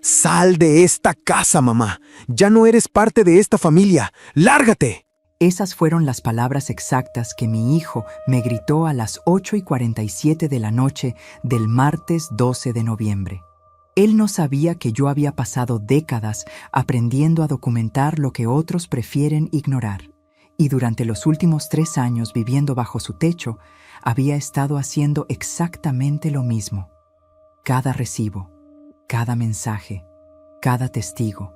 Sal de esta casa, mamá. Ya no eres parte de esta familia. ¡Lárgate! Esas fueron las palabras exactas que mi hijo me gritó a las 8:47 de la noche del martes 12 de noviembre. Él no sabía que yo había pasado décadas aprendiendo a documentar lo que otros prefieren ignorar. Y durante los últimos 3 años viviendo bajo su techo, había estado haciendo exactamente lo mismo. Cada recibo, cada mensaje, cada testigo,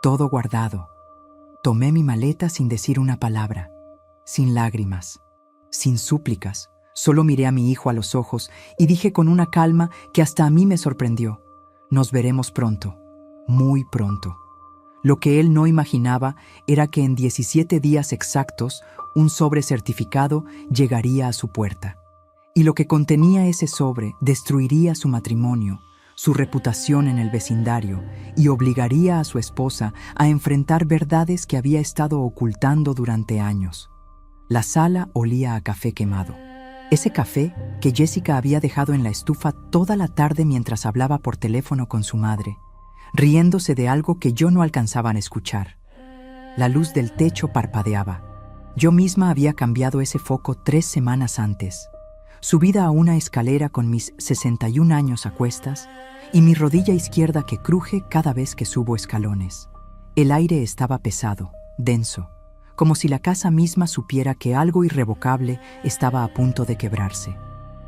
todo guardado. Tomé mi maleta sin decir una palabra, sin lágrimas, sin súplicas. Solo miré a mi hijo a los ojos y dije con una calma que hasta a mí me sorprendió: nos veremos pronto, muy pronto. Lo que él no imaginaba era que en 17 días exactos un sobre certificado llegaría a su puerta. Y lo que contenía ese sobre destruiría su matrimonio, su reputación en el vecindario, y obligaría a su esposa a enfrentar verdades que había estado ocultando durante años. La sala olía a café quemado. Ese café que Jessica había dejado en la estufa toda la tarde mientras hablaba por teléfono con su madre, riéndose de algo que yo no alcanzaba a escuchar. La luz del techo parpadeaba. Yo misma había cambiado ese foco 3 semanas antes. Subida a una escalera con mis 61 años a cuestas y mi rodilla izquierda que cruje cada vez que subo escalones. El aire estaba pesado, denso, como si la casa misma supiera que algo irrevocable estaba a punto de quebrarse.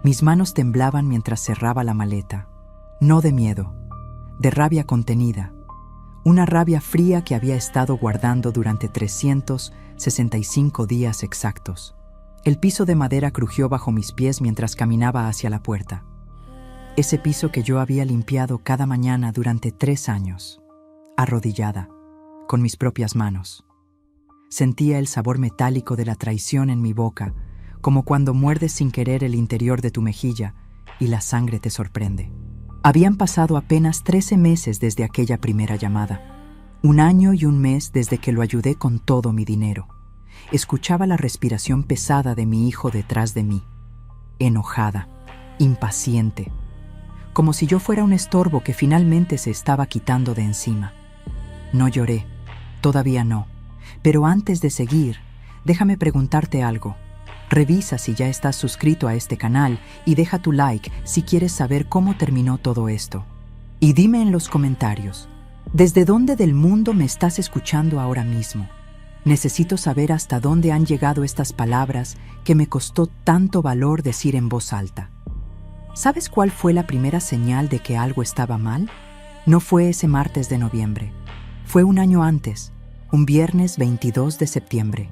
Mis manos temblaban mientras cerraba la maleta. No de miedo, de rabia contenida. Una rabia fría que había estado guardando durante 365 días exactos. El piso de madera crujió bajo mis pies mientras caminaba hacia la puerta. Ese piso que yo había limpiado cada mañana durante 3 años, arrodillada, con mis propias manos. Sentía el sabor metálico de la traición en mi boca, como cuando muerdes sin querer el interior de tu mejilla y la sangre te sorprende. Habían pasado apenas 13 meses desde aquella primera llamada. 1 año y 1 mes desde que lo ayudé con todo mi dinero. Escuchaba la respiración pesada de mi hijo detrás de mí, enojada, impaciente, como si yo fuera un estorbo que finalmente se estaba quitando de encima. No lloré, todavía no, pero antes de seguir, déjame preguntarte algo. Revisa si ya estás suscrito a este canal y deja tu like si quieres saber cómo terminó todo esto. Y dime en los comentarios, ¿desde dónde del mundo me estás escuchando ahora mismo? Necesito saber hasta dónde han llegado estas palabras que me costó tanto valor decir en voz alta. ¿Sabes cuál fue la primera señal de que algo estaba mal? No fue ese martes de noviembre. Fue 1 año antes, un viernes 22 de septiembre.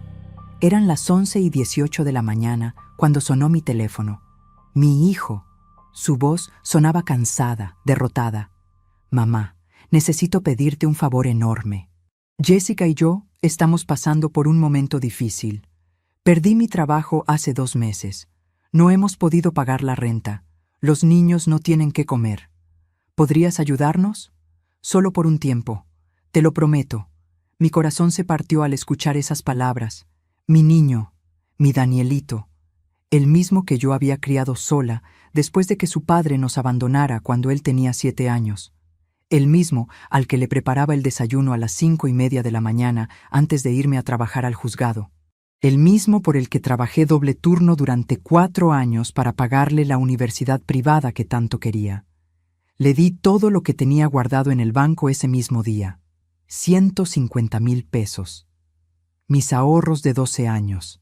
Eran las 11:18 de la mañana cuando sonó mi teléfono. Mi hijo. Su voz sonaba cansada, derrotada. Mamá, necesito pedirte un favor enorme. Jessica y yo estamos pasando por un momento difícil. Perdí mi trabajo hace 2 meses. No hemos podido pagar la renta. Los niños no tienen qué comer. ¿Podrías ayudarnos? Solo por un tiempo. Te lo prometo. Mi corazón se partió al escuchar esas palabras. Mi niño, mi Danielito, el mismo que yo había criado sola después de que su padre nos abandonara cuando él tenía 7 años. El mismo al que le preparaba el desayuno a las 5:30 de la mañana antes de irme a trabajar al juzgado. El mismo por el que trabajé doble turno durante 4 años para pagarle la universidad privada que tanto quería. Le di todo lo que tenía guardado en el banco ese mismo día. 150,000 pesos. Mis ahorros de 12 años.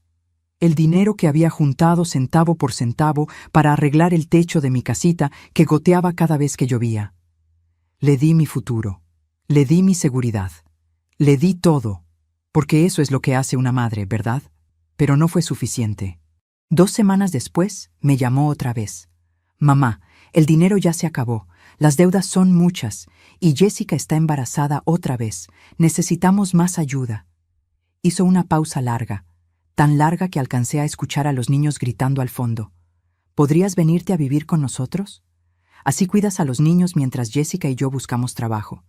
El dinero que había juntado centavo por centavo para arreglar el techo de mi casita que goteaba cada vez que llovía. Le di mi futuro. Le di mi seguridad. Le di todo. Porque eso es lo que hace una madre, ¿verdad? Pero no fue suficiente. 2 semanas después, me llamó otra vez. Mamá, el dinero ya se acabó. Las deudas son muchas y Jessica está embarazada otra vez. Necesitamos más ayuda. Hizo una pausa larga, tan larga que alcancé a escuchar a los niños gritando al fondo. ¿Podrías venirte a vivir con nosotros? Así cuidas a los niños mientras Jessica y yo buscamos trabajo.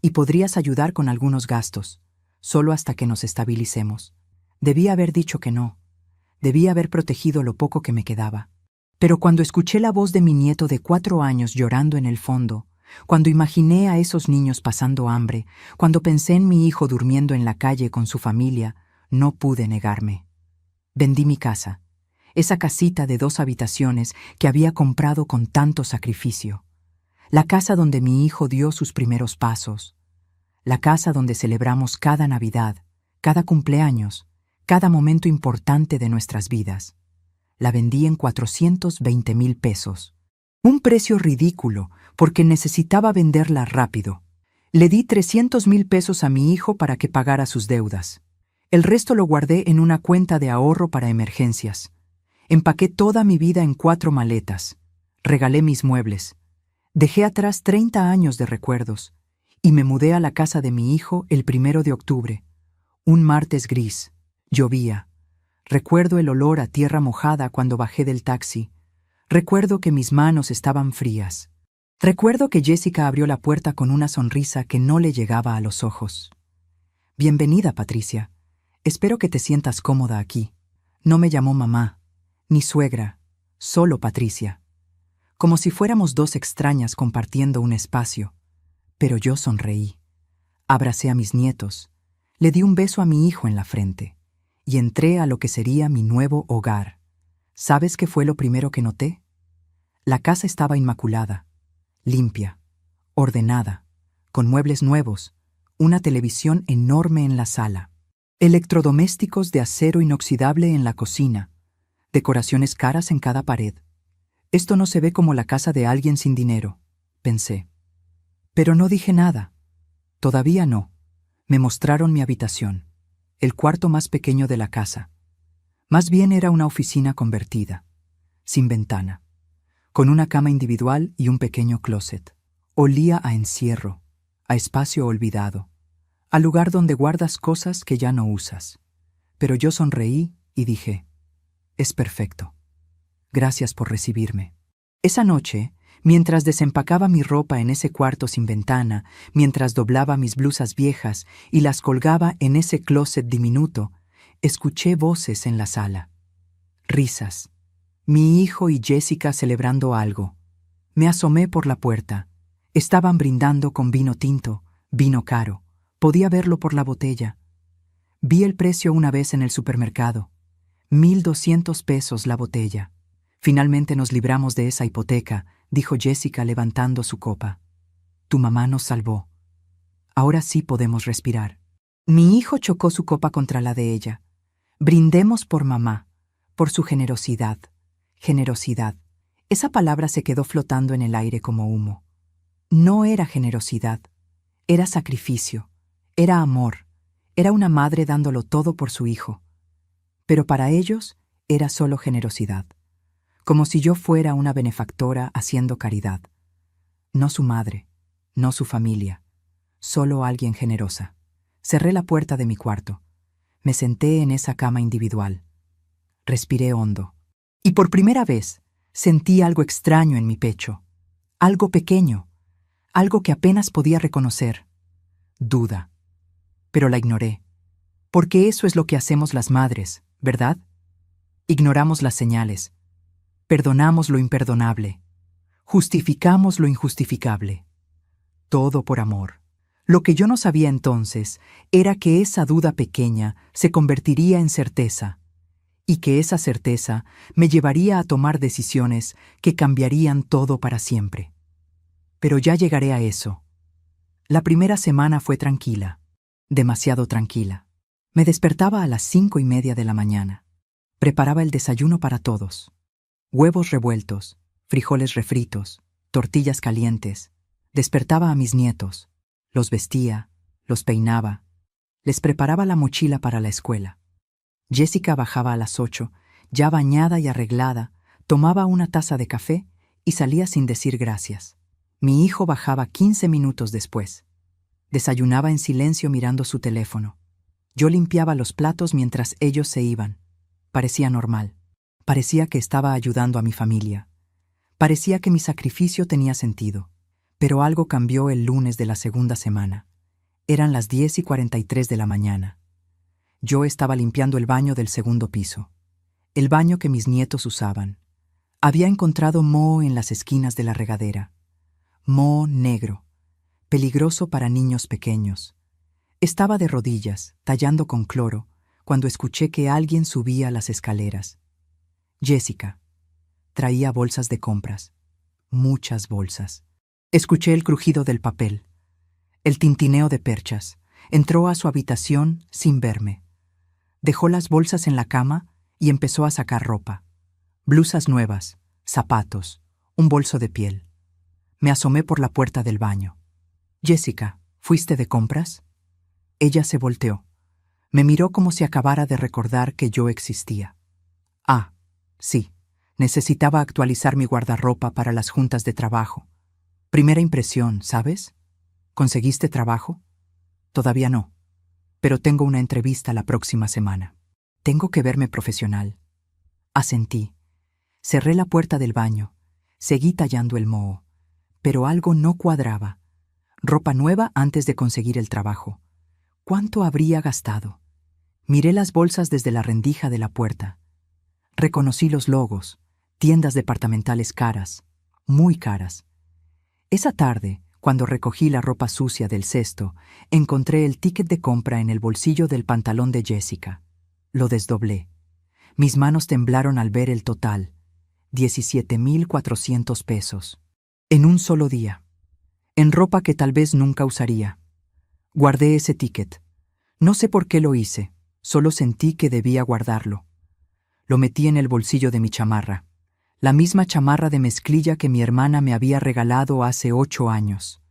Y podrías ayudar con algunos gastos, solo hasta que nos estabilicemos. Debí haber dicho que no. Debí haber protegido lo poco que me quedaba. Pero cuando escuché la voz de mi nieto de 4 años llorando en el fondo, Cuando imaginé a esos niños pasando hambre, cuando pensé en mi hijo durmiendo en la calle con su familia, no pude negarme. Vendí mi casa, esa casita de 2 habitaciones que había comprado con tanto sacrificio. La casa donde mi hijo dio sus primeros pasos. La casa donde celebramos cada Navidad, cada cumpleaños, cada momento importante de nuestras vidas. La vendí en 420,000 pesos. Un precio ridículo, porque necesitaba venderla rápido. Le di 300,000 pesos a mi hijo para que pagara sus deudas. El resto lo guardé en una cuenta de ahorro para emergencias. Empaqué toda mi vida en 4 maletas. Regalé mis muebles. Dejé atrás 30 años de recuerdos. Y me mudé a la casa de mi hijo el 1 de octubre. Un martes gris. Llovía. Recuerdo el olor a tierra mojada cuando bajé del taxi. Recuerdo que mis manos estaban frías. Recuerdo que Jessica abrió la puerta con una sonrisa que no le llegaba a los ojos. Bienvenida, Patricia. Espero que te sientas cómoda aquí. No me llamó mamá, ni suegra, solo Patricia. Como si fuéramos 2 extrañas compartiendo un espacio. Pero yo sonreí. Abracé a mis nietos. Le di un beso a mi hijo en la frente. Y entré a lo que sería mi nuevo hogar. ¿Sabes qué fue lo primero que noté? La casa estaba inmaculada, limpia, ordenada, con muebles nuevos, una televisión enorme en la sala, electrodomésticos de acero inoxidable en la cocina, decoraciones caras en cada pared. Esto no se ve como la casa de alguien sin dinero, pensé. Pero no dije nada. Todavía no. Me mostraron mi habitación, el cuarto más pequeño de la casa. Más bien era una oficina convertida, sin ventana, con una cama individual y un pequeño closet. Olía a encierro, a espacio olvidado, a lugar donde guardas cosas que ya no usas. Pero yo sonreí y dije, es perfecto. Gracias por recibirme. Esa noche, mientras desempacaba mi ropa en ese cuarto sin ventana, mientras doblaba mis blusas viejas y las colgaba en ese closet diminuto, escuché voces en la sala. Risas. Mi hijo y Jessica celebrando algo. Me asomé por la puerta. Estaban brindando con vino tinto, vino caro. Podía verlo por la botella. Vi el precio una vez en el supermercado. 1,200 pesos la botella. Finalmente nos libramos de esa hipoteca, dijo Jessica levantando su copa. Tu mamá nos salvó. Ahora sí podemos respirar. Mi hijo chocó su copa contra la de ella. Brindemos por mamá, por su generosidad. Generosidad. Esa palabra se quedó flotando en el aire como humo. No era generosidad, era sacrificio, era amor, era una madre dándolo todo por su hijo. Pero para ellos era solo generosidad, como si yo fuera una benefactora haciendo caridad. No su madre, no su familia, solo alguien generosa. Cerré la puerta de mi cuarto. Me senté en esa cama individual. Respiré hondo. Y por primera vez sentí algo extraño en mi pecho. Algo pequeño. Algo que apenas podía reconocer. Duda. Pero la ignoré. Porque eso es lo que hacemos las madres, ¿verdad? Ignoramos las señales. Perdonamos lo imperdonable. Justificamos lo injustificable. Todo por amor. Lo que yo no sabía entonces era que esa duda pequeña se convertiría en certeza, y que esa certeza me llevaría a tomar decisiones que cambiarían todo para siempre. Pero ya llegaré a eso. La primera semana fue tranquila, demasiado tranquila. Me despertaba a las 5:30 de la mañana. Preparaba el desayuno para todos. Huevos revueltos, frijoles refritos, tortillas calientes. Despertaba a mis nietos. Los vestía, los peinaba, les preparaba la mochila para la escuela. Jessica bajaba a las 8, ya bañada y arreglada, tomaba una taza de café y salía sin decir gracias. Mi hijo bajaba 15 minutos después. Desayunaba en silencio mirando su teléfono. Yo limpiaba los platos mientras ellos se iban. Parecía normal. Parecía que estaba ayudando a mi familia. Parecía que mi sacrificio tenía sentido. Pero algo cambió el lunes de la segunda semana. Eran las 10:43 de la mañana. Yo estaba limpiando el baño del segundo piso, el baño que mis nietos usaban. Había encontrado moho en las esquinas de la regadera. moho negro, peligroso para niños pequeños. Estaba de rodillas, tallando con cloro, cuando escuché que alguien subía las escaleras. Jessica. Traía bolsas de compras. Muchas bolsas. Escuché el crujido del papel, el tintineo de perchas. Entró a su habitación sin verme. Dejó las bolsas en la cama y empezó a sacar ropa. Blusas nuevas, zapatos, un bolso de piel. Me asomé por la puerta del baño. Jessica, ¿fuiste de compras? Ella se volteó. Me miró como si acabara de recordar que yo existía. Ah, sí. Necesitaba actualizar mi guardarropa para las juntas de trabajo. Primera impresión, ¿sabes? ¿Conseguiste trabajo? Todavía no, pero tengo una entrevista la próxima semana. Tengo que verme profesional. Asentí. Cerré la puerta del baño. Seguí tallando el moho. Pero algo no cuadraba. Ropa nueva antes de conseguir el trabajo. ¿Cuánto habría gastado? Miré las bolsas desde la rendija de la puerta. Reconocí los logos, tiendas departamentales caras, muy caras. Esa tarde, cuando recogí la ropa sucia del cesto, encontré el ticket de compra en el bolsillo del pantalón de Jessica. Lo desdoblé. Mis manos temblaron al ver el total. 17,400 pesos. En un solo día. En ropa que tal vez nunca usaría. Guardé ese ticket. No sé por qué lo hice, solo sentí que debía guardarlo. Lo metí en el bolsillo de mi chamarra. La misma chamarra de mezclilla que mi hermana me había regalado hace 8 años.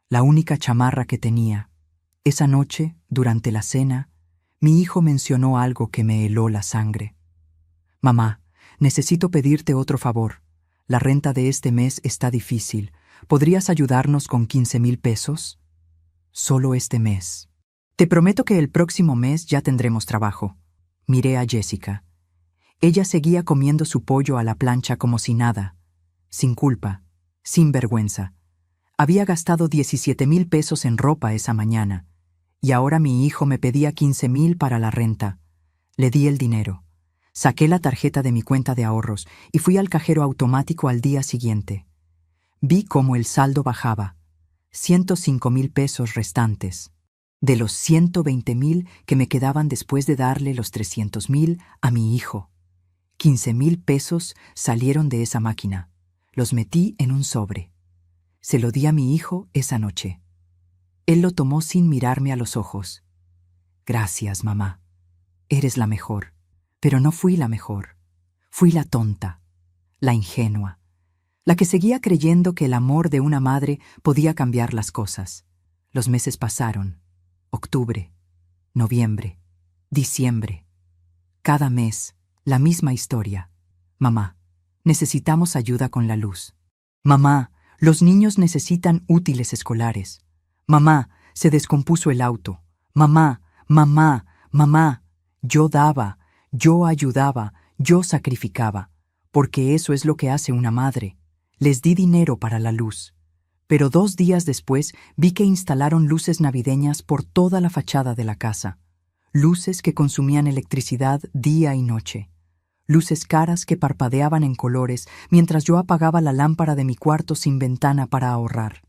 La única chamarra que tenía. Esa noche, durante la cena, mi hijo mencionó algo que me heló la sangre. Mamá, necesito pedirte otro favor. La renta de este mes está difícil. ¿Podrías ayudarnos con 15,000 pesos? Solo este mes. Te prometo que el próximo mes ya tendremos trabajo. Miré a Jessica. Ella seguía comiendo su pollo a la plancha como si nada, sin culpa, sin vergüenza. Había gastado 17,000 pesos en ropa esa mañana, y ahora mi hijo me pedía 15,000 para la renta. Le di el dinero. Saqué la tarjeta de mi cuenta de ahorros y fui al cajero automático al día siguiente. Vi cómo el saldo bajaba. 105,000 pesos restantes. De los 120,000 que me quedaban después de darle los 300,000 a mi hijo. 15,000 pesos salieron de esa máquina. Los metí en un sobre. Se lo di a mi hijo esa noche. Él lo tomó sin mirarme a los ojos. Gracias, mamá. Eres la mejor. Pero no fui la mejor. Fui la tonta, la ingenua, la que seguía creyendo que el amor de una madre podía cambiar las cosas. Los meses pasaron. Octubre, noviembre, diciembre. Cada mes, la misma historia. Mamá, necesitamos ayuda con la luz. Mamá, los niños necesitan útiles escolares. Mamá, se descompuso el auto. Mamá, mamá, mamá. Yo daba, yo ayudaba, yo sacrificaba, porque eso es lo que hace una madre. Les di dinero para la luz. Pero 2 días después vi que instalaron luces navideñas por toda la fachada de la casa. Luces que consumían electricidad día y noche. Luces caras que parpadeaban en colores mientras yo apagaba la lámpara de mi cuarto sin ventana para ahorrar.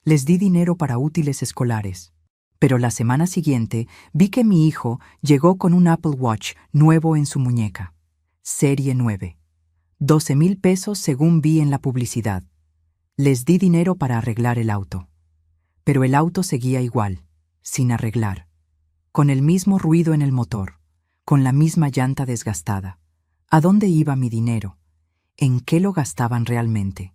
Les di dinero para útiles escolares. Pero la semana siguiente vi que mi hijo llegó con un Apple Watch nuevo en su muñeca. Serie 9. 12,000 pesos según vi en la publicidad. Les di dinero para arreglar el auto. Pero el auto seguía igual, sin arreglar, con el mismo ruido en el motor, con la misma llanta desgastada. ¿A dónde iba mi dinero? ¿En qué lo gastaban realmente?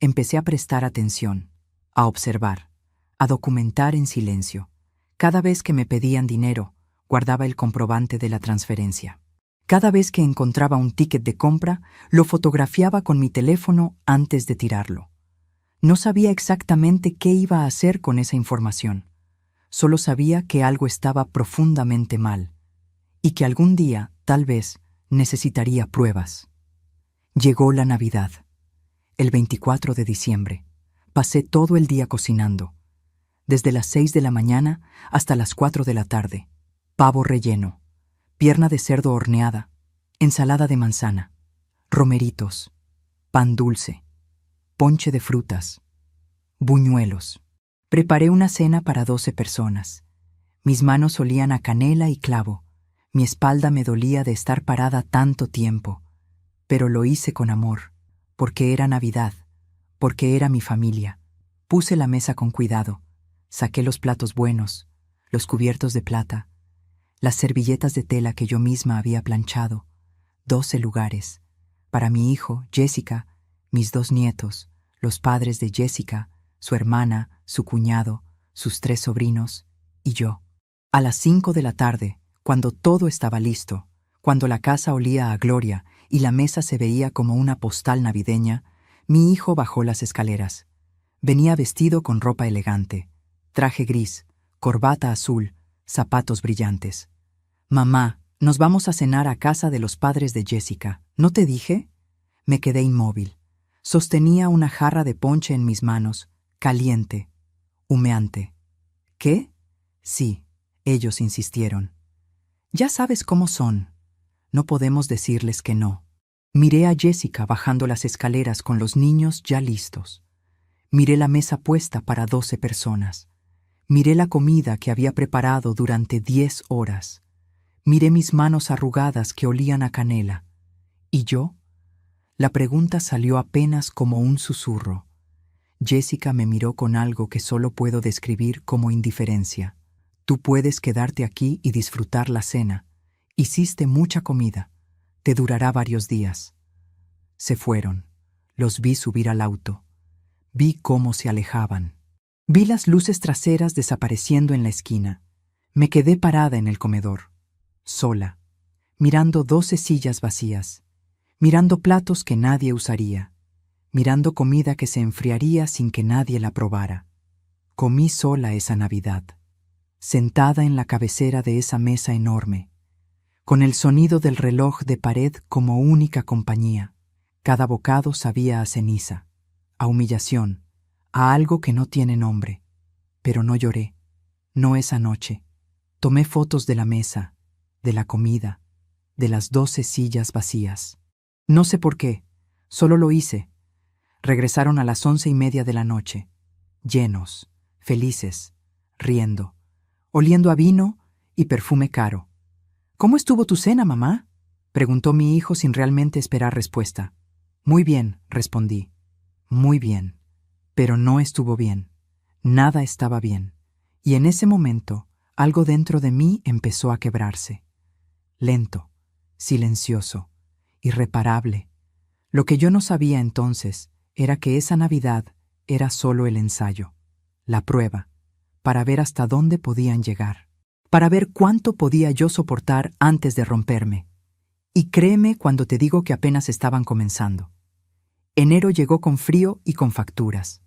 Empecé a prestar atención, a observar, a documentar en silencio. Cada vez que me pedían dinero, guardaba el comprobante de la transferencia. Cada vez que encontraba un ticket de compra, lo fotografiaba con mi teléfono antes de tirarlo. No sabía exactamente qué iba a hacer con esa información. Solo sabía que algo estaba profundamente mal y que algún día, tal vez, necesitaría pruebas. Llegó la Navidad. El 24 de diciembre. Pasé todo el día cocinando. Desde las 6 de la mañana hasta las 4 de la tarde. Pavo relleno, pierna de cerdo horneada, ensalada de manzana, romeritos, pan dulce, ponche de frutas, buñuelos. Preparé una cena para 12 personas. Mis manos olían a canela y clavo. Mi espalda me dolía de estar parada tanto tiempo. Pero lo hice con amor, porque era Navidad, porque era mi familia. Puse la mesa con cuidado. Saqué los platos buenos, los cubiertos de plata, las servilletas de tela que yo misma había planchado. 12 lugares. Para mi hijo, Jessica, mis 2 nietos, los padres de Jessica, su hermana, su cuñado, sus 3 sobrinos y yo. A las 5 de la tarde, cuando todo estaba listo, cuando la casa olía a gloria y la mesa se veía como una postal navideña, mi hijo bajó las escaleras. Venía vestido con ropa elegante, traje gris, corbata azul, zapatos brillantes. «Mamá, nos vamos a cenar a casa de los padres de Jessica. ¿No te dije?» Me quedé inmóvil. Sostenía una jarra de ponche en mis manos, caliente, humeante. ¿Qué? Sí, ellos insistieron. Ya sabes cómo son. No podemos decirles que no. Miré a Jessica bajando las escaleras con los niños ya listos. Miré la mesa puesta para 12 personas. Miré la comida que había preparado durante 10 horas. Miré mis manos arrugadas que olían a canela. ¿Y yo? La pregunta salió apenas como un susurro. Jessica me miró con algo que solo puedo describir como indiferencia. Tú puedes quedarte aquí y disfrutar la cena. Hiciste mucha comida. Te durará varios días. Se fueron. Los vi subir al auto. Vi cómo se alejaban. Vi las luces traseras desapareciendo en la esquina. Me quedé parada en el comedor, sola, mirando 12 sillas vacías, mirando platos que nadie usaría, mirando comida que se enfriaría sin que nadie la probara. Comí sola esa Navidad, sentada en la cabecera de esa mesa enorme, con el sonido del reloj de pared como única compañía. Cada bocado sabía a ceniza, a humillación, a algo que no tiene nombre. Pero no lloré, no esa noche. Tomé fotos de la mesa, de la comida, de las 12 sillas vacías. No sé por qué, solo lo hice. Regresaron a las 11:30 de la noche, llenos, felices, riendo, oliendo a vino y perfume caro. «¿Cómo estuvo tu cena, mamá?», preguntó mi hijo sin realmente esperar respuesta. «Muy bien», respondí. «Muy bien». Pero no estuvo bien. Nada estaba bien. Y en ese momento, algo dentro de mí empezó a quebrarse. Lento, silencioso, irreparable. Lo que yo no sabía entonces era que esa Navidad era solo el ensayo, la prueba, para ver hasta dónde podían llegar, para ver cuánto podía yo soportar antes de romperme. Y créeme cuando te digo que apenas estaban comenzando. Enero llegó con frío y con facturas.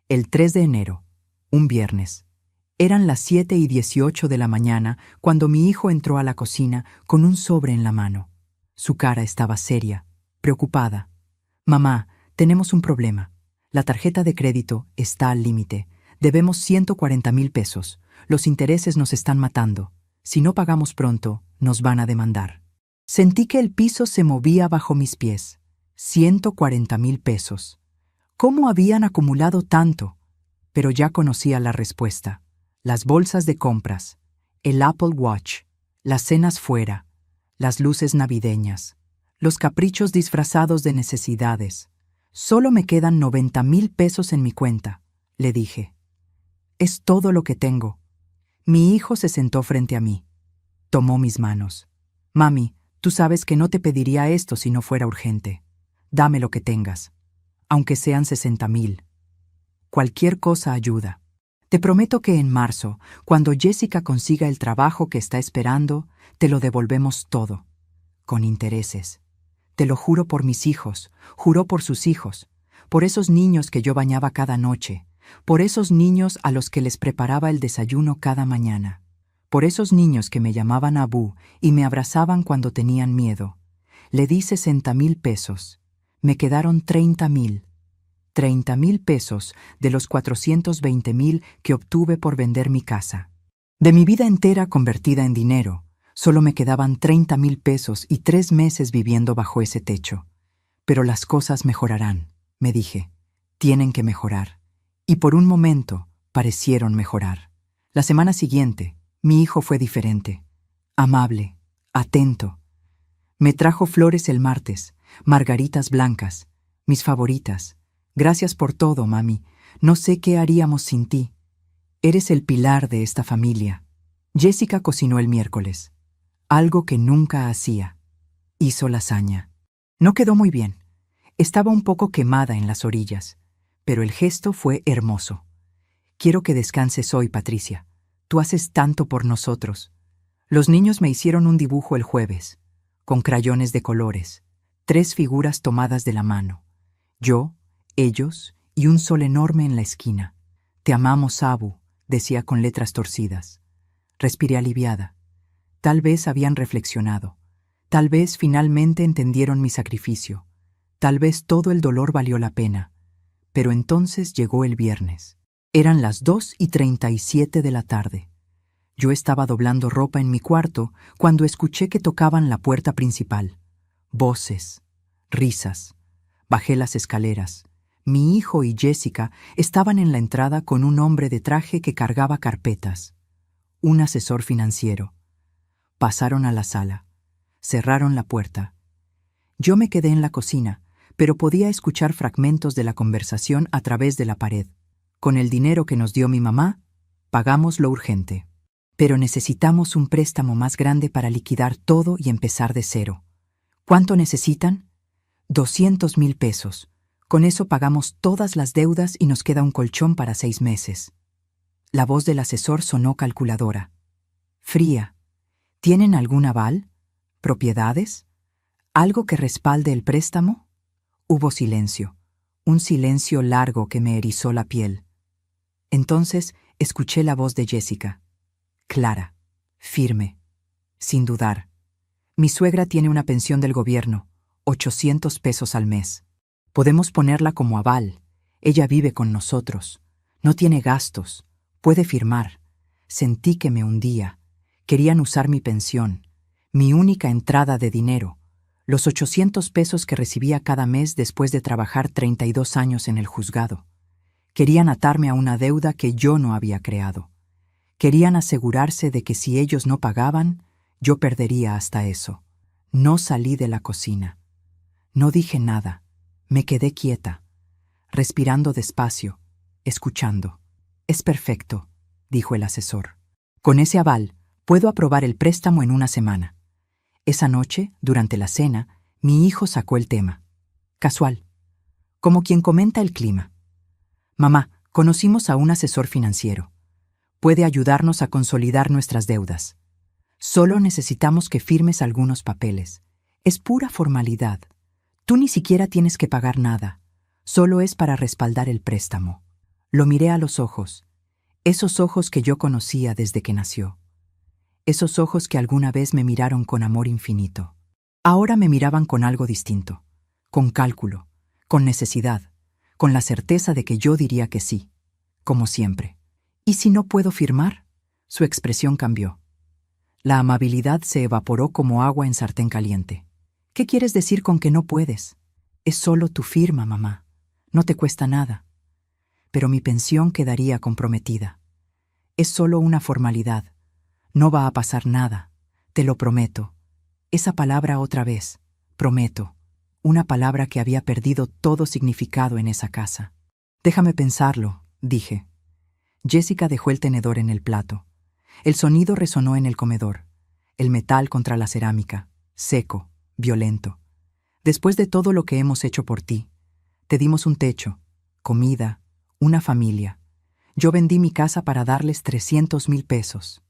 El 3 de enero, un viernes, eran las 7:18 de la mañana cuando mi hijo entró a la cocina con un sobre en la mano. Su cara estaba seria, preocupada. «Mamá, tenemos un problema. La tarjeta de crédito está al límite. Debemos 140,000 pesos. Los intereses nos están matando. Si no pagamos pronto, nos van a demandar». Sentí que el piso se movía bajo mis pies. 140,000 pesos. ¿Cómo habían acumulado tanto? Pero ya conocía la respuesta. Las bolsas de compras, el Apple Watch, las cenas fuera, las luces navideñas, los caprichos disfrazados de necesidades. «Solo me quedan 90,000 pesos en mi cuenta», le dije. «Es todo lo que tengo». Mi hijo se sentó frente a mí. Tomó mis manos. «Mami, tú sabes que no te pediría esto si no fuera urgente. Dame lo que tengas, aunque sean 60,000. Cualquier cosa ayuda. Te prometo que en marzo, cuando Jessica consiga el trabajo que está esperando, te lo devolvemos todo, con intereses. Te lo juro por mis hijos, juro por sus hijos, por esos niños que yo bañaba cada noche, por esos niños a los que les preparaba el desayuno cada mañana, por esos niños que me llamaban Abu y me abrazaban cuando tenían miedo. Le di 60,000 pesos. Me quedaron 30,000. 30,000 pesos de los 420,000 que obtuve por vender mi casa. De mi vida entera convertida en dinero, solo me quedaban 30,000 pesos y 3 meses viviendo bajo ese techo. Pero las cosas mejorarán, me dije. Tienen que mejorar. y por un momento parecieron mejorar. La semana siguiente, mi hijo fue diferente, amable, atento. Me trajo flores el martes, margaritas blancas, mis favoritas. Gracias por todo, mami. No sé qué haríamos sin ti. Eres el pilar de esta familia. Jessica cocinó el miércoles, algo que nunca hacía. Hizo lasaña. No quedó muy bien. Estaba un poco quemada en las orillas, pero el gesto fue hermoso. Quiero que descanses hoy, Patricia. Tú haces tanto por nosotros. Los niños me hicieron un dibujo el jueves, con crayones de colores, 3 figuras tomadas de la mano. Yo, ellos y un sol enorme en la esquina. Te amamos, Abu, decía con letras torcidas. Respiré aliviada. Tal vez habían reflexionado. Tal vez finalmente entendieron mi sacrificio. Tal vez todo el dolor valió la pena. Pero entonces llegó el viernes. Eran las 2:37 de la tarde. Yo estaba doblando ropa en mi cuarto cuando escuché que tocaban la puerta principal. Voces, risas. Bajé las escaleras. Mi hijo y Jessica estaban en la entrada con un hombre de traje que cargaba carpetas. Un asesor financiero. Pasaron a la sala. Cerraron la puerta. Yo me quedé en la cocina, pero podía escuchar fragmentos de la conversación a través de la pared. Con el dinero que nos dio mi mamá, pagamos lo urgente. Pero necesitamos un préstamo más grande para liquidar todo y empezar de cero. ¿Cuánto necesitan? 200,000 pesos. Con eso pagamos todas las deudas y nos queda un colchón para 6 meses. La voz del asesor sonó calculadora. Fría. ¿Tienen algún aval? ¿Propiedades? ¿Algo que respalde el préstamo? Hubo silencio. Un silencio largo que me erizó la piel. Entonces escuché la voz de Jessica. Clara, firme, sin dudar. Mi suegra tiene una pensión del gobierno, 800 pesos al mes. Podemos ponerla como aval. Ella vive con nosotros. No tiene gastos. Puede firmar. Sentí que me hundía. Querían usar mi pensión, mi única entrada de dinero, los 800 pesos que recibía cada mes después de trabajar 32 años en el juzgado. Querían atarme a una deuda que yo no había creado. Querían asegurarse de que si ellos no pagaban, yo perdería hasta eso. No salí de la cocina. No dije nada. Me quedé quieta, respirando despacio, escuchando. Es perfecto, dijo el asesor. Con ese aval, puedo aprobar el préstamo en una semana. Esa noche, durante la cena, mi hijo sacó el tema. Casual. Como quien comenta el clima. Mamá, conocimos a un asesor financiero. Puede ayudarnos a consolidar nuestras deudas. Solo necesitamos que firmes algunos papeles. Es pura formalidad. Tú ni siquiera tienes que pagar nada. Solo es para respaldar el préstamo. Lo miré a los ojos. Esos ojos que yo conocía desde que nació. Esos ojos que alguna vez me miraron con amor infinito. Ahora me miraban con algo distinto. Con cálculo, con necesidad, con la certeza de que yo diría que sí. Como siempre. ¿Y si no puedo firmar? Su expresión cambió. La amabilidad se evaporó como agua en sartén caliente. ¿Qué quieres decir con que no puedes? Es solo tu firma, mamá. No te cuesta nada. Pero mi pensión quedaría comprometida. Es solo una formalidad. No va a pasar nada. Te lo prometo. Esa palabra otra vez. Prometo. Una palabra que había perdido todo significado en esa casa. Déjame pensarlo, dije. Jessica dejó el tenedor en el plato. El sonido resonó en el comedor. El metal contra la cerámica. Seco. Violento. Después de todo lo que hemos hecho por ti, te dimos un techo, comida, una familia. Yo vendí mi casa para darles 300,000 pesos.